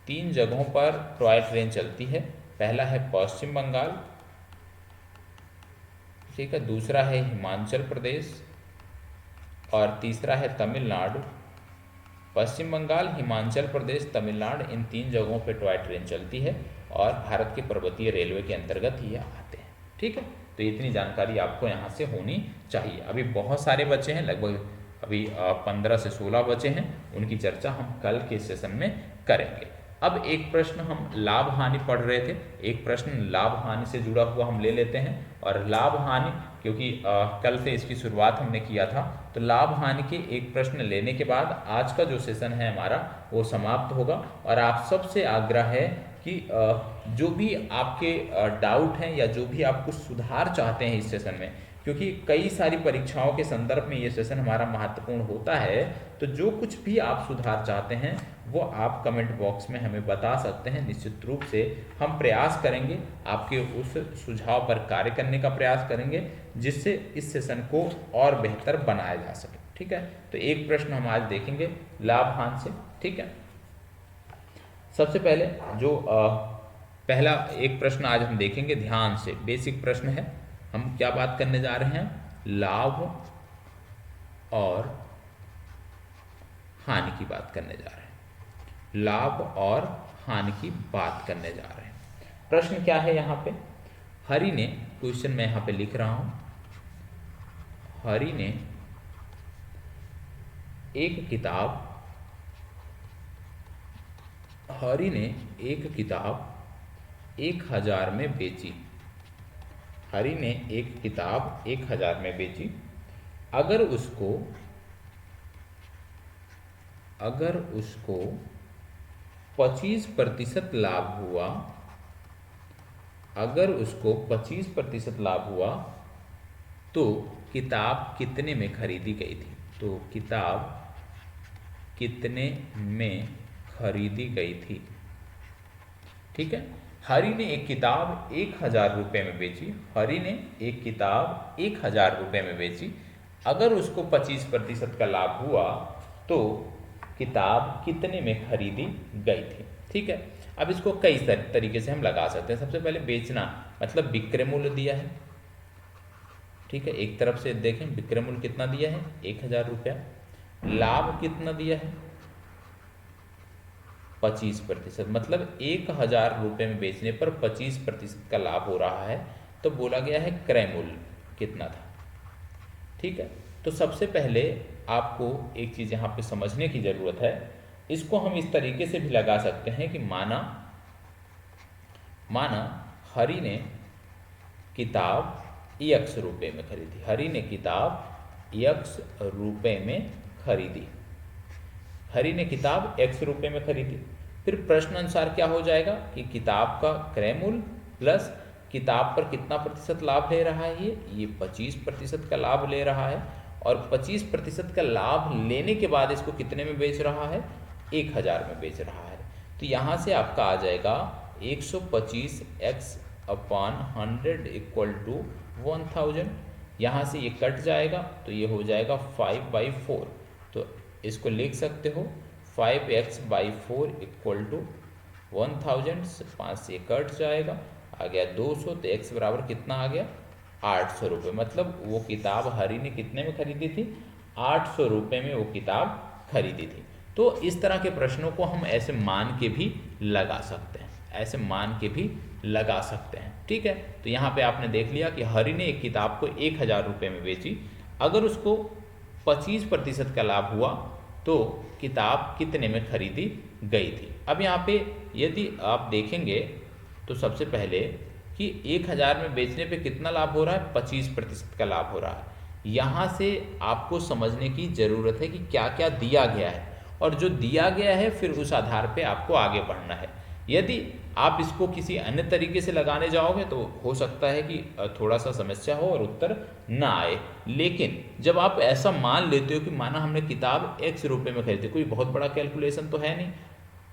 Speaker 1: 3 जगहों पर टॉय ट्रेन चलती है। पहला है पश्चिम बंगाल, ठीक है, दूसरा है हिमाचल प्रदेश, और तीसरा है तमिलनाडु। पश्चिम बंगाल, हिमाचल प्रदेश, तमिलनाडु, इन 3 जगहों पर टॉय ट्रेन चलती है और भारत के पर्वतीय रेलवे के अंतर्गत ये आते हैं। ठीक है, तो इतनी जानकारी आपको यहाँ से होनी चाहिए। अभी बहुत सारे बचे हैं, लगभग अभी 15 से 16 बचे हैं, उनकी चर्चा हम कल के सेशन में करेंगे। अब एक प्रश्न हम लाभ हानि पढ़ रहे थे, एक प्रश्न लाभ हानि से जुड़ा हुआ हम ले लेते हैं। और लाभ हानि, क्योंकि कल से इसकी शुरुआत हमने किया था, तो लाभ हानि के एक प्रश्न लेने के बाद आज का जो सेशन है हमारा वो समाप्त होगा। और आप सबसे आग्रह है कि जो भी आपके डाउट हैं या जो भी आप कुछ सुधार चाहते हैं इस सेशन में, क्योंकि कई सारी परीक्षाओं के संदर्भ में ये सेशन हमारा महत्वपूर्ण होता है, तो जो कुछ भी आप सुधार चाहते हैं वो आप कमेंट बॉक्स में हमें बता सकते हैं। निश्चित रूप से हम प्रयास करेंगे, आपके उस सुझाव पर कार्य करने का प्रयास करेंगे, जिससे इस सेशन को और बेहतर बनाया जा सके। ठीक है, तो एक प्रश्न हम आज देखेंगे लाभ हानि से। ठीक है, सबसे पहले जो पहला एक प्रश्न आज हम देखेंगे, ध्यान से, बेसिक प्रश्न है। हम क्या बात करने जा रहे हैं? लाभ और हानि की बात करने जा रहे हैं। लाभ और हानि की बात करने जा रहे हैं। प्रश्न क्या है यहाँ पे, हरि ने, क्वेश्चन मैं यहाँ पे लिख रहा हूँ, हरि ने एक किताब, हरि ने एक किताब 1000 में बेची, हरि ने एक किताब 1000 में बेची। अगर उसको 25% लाभ हुआ, अगर उसको 25% लाभ हुआ तो किताब कितने में खरीदी गई थी, तो किताब कितने में खरीदी गई थी। ठीक है, हरि ने एक किताब 1000 रुपये में बेची, हरि ने एक किताब 1000 रुपये में बेची। अगर उसको 25% का लाभ हुआ तो किताब कितने में खरीदी गई थी। ठीक है, अब इसको कई तरीके से हम लगा सकते हैं। सबसे पहले बेचना मतलब विक्रय मूल्य दिया है। ठीक है, एक तरफ से देखें विक्रय मूल्य कितना दिया है 1000 रुपया, लाभ कितना दिया है 25%, मतलब 1000 रुपये में बेचने पर 25% का लाभ हो रहा है, तो बोला गया है क्रय मूल्य कितना था। ठीक है, तो सबसे पहले आपको एक चीज़ यहाँ पे समझने की ज़रूरत है, इसको हम इस तरीके से भी लगा सकते हैं कि माना हरि ने किताब x रुपये में खरीदी, हरि ने किताब x रुपये में खरीदी, हरि ने किताब x रुपये में खरीदी। फिर प्रश्न अनुसार क्या हो जाएगा कि किताब का क्रय मूल्य प्लस किताब पर कितना प्रतिशत लाभ ले रहा है, ये 25% का लाभ ले रहा है, और 25% का लाभ लेने के बाद इसको कितने में बेच रहा है 1000 में बेच रहा है। तो यहाँ से आपका आ जाएगा 125x/100 = 1000। यहाँ से ये कट जाएगा तो ये हो जाएगा 5/4, तो इसको लिख सकते हो 5x/4 = 1000। 5 से कट जाएगा, आ गया 200, तो x बराबर कितना आ गया 800 रुपये। मतलब वो किताब हरि ने कितने में खरीदी थी 800 रुपये में वो किताब खरीदी थी। तो इस तरह के प्रश्नों को हम ऐसे मान के भी लगा सकते हैं, ऐसे मान के भी लगा सकते हैं। ठीक है, तो यहाँ पे आपने देख लिया कि हरि ने एक किताब को 1000 रुपये में बेची, अगर उसको 25% का लाभ हुआ तो किताब कितने में खरीदी गई थी। अब यहाँ पे यदि आप देखेंगे तो सबसे पहले कि 1000 में बेचने पे कितना लाभ हो रहा है 25% का लाभ हो रहा है। यहाँ से आपको समझने की ज़रूरत है कि क्या क्या दिया गया है, और जो दिया गया है फिर उस आधार पे आपको आगे बढ़ना है। यदि आप इसको किसी अन्य तरीके से लगाने जाओगे तो हो सकता है कि थोड़ा सा समस्या हो और उत्तर ना आए। लेकिन जब आप ऐसा मान लेते हो कि माना हमने किताब x रुपये में खरीदी, कोई बहुत बड़ा कैलकुलेशन तो है नहीं,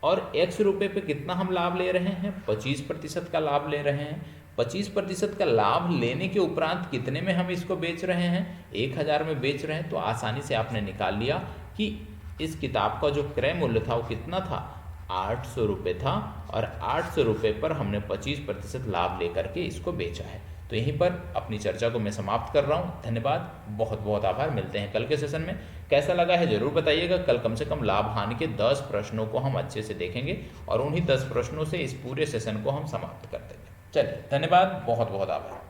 Speaker 1: और x रुपये पे कितना हम लाभ ले रहे हैं 25% का लाभ ले रहे हैं। 25% का लाभ लेने के उपरांत कितने में हम इसको बेच रहे हैं 1000 में बेच रहे हैं, तो आसानी से आपने निकाल लिया कि इस किताब का जो क्रय मूल्य था वो कितना था 800 रुपये था, और 800 रुपये पर हमने 25% लाभ लेकर के इसको बेचा है। तो यहीं पर अपनी चर्चा को मैं समाप्त कर रहा हूँ। धन्यवाद, बहुत बहुत आभार। मिलते हैं कल के सेशन में। कैसा लगा है ज़रूर बताइएगा। कल कम से कम लाभ हानि के 10 प्रश्नों को हम अच्छे से देखेंगे और उन्हीं 10 प्रश्नों से इस पूरे सेशन को हम समाप्त कर देंगे। चलिए, धन्यवाद, बहुत बहुत आभार।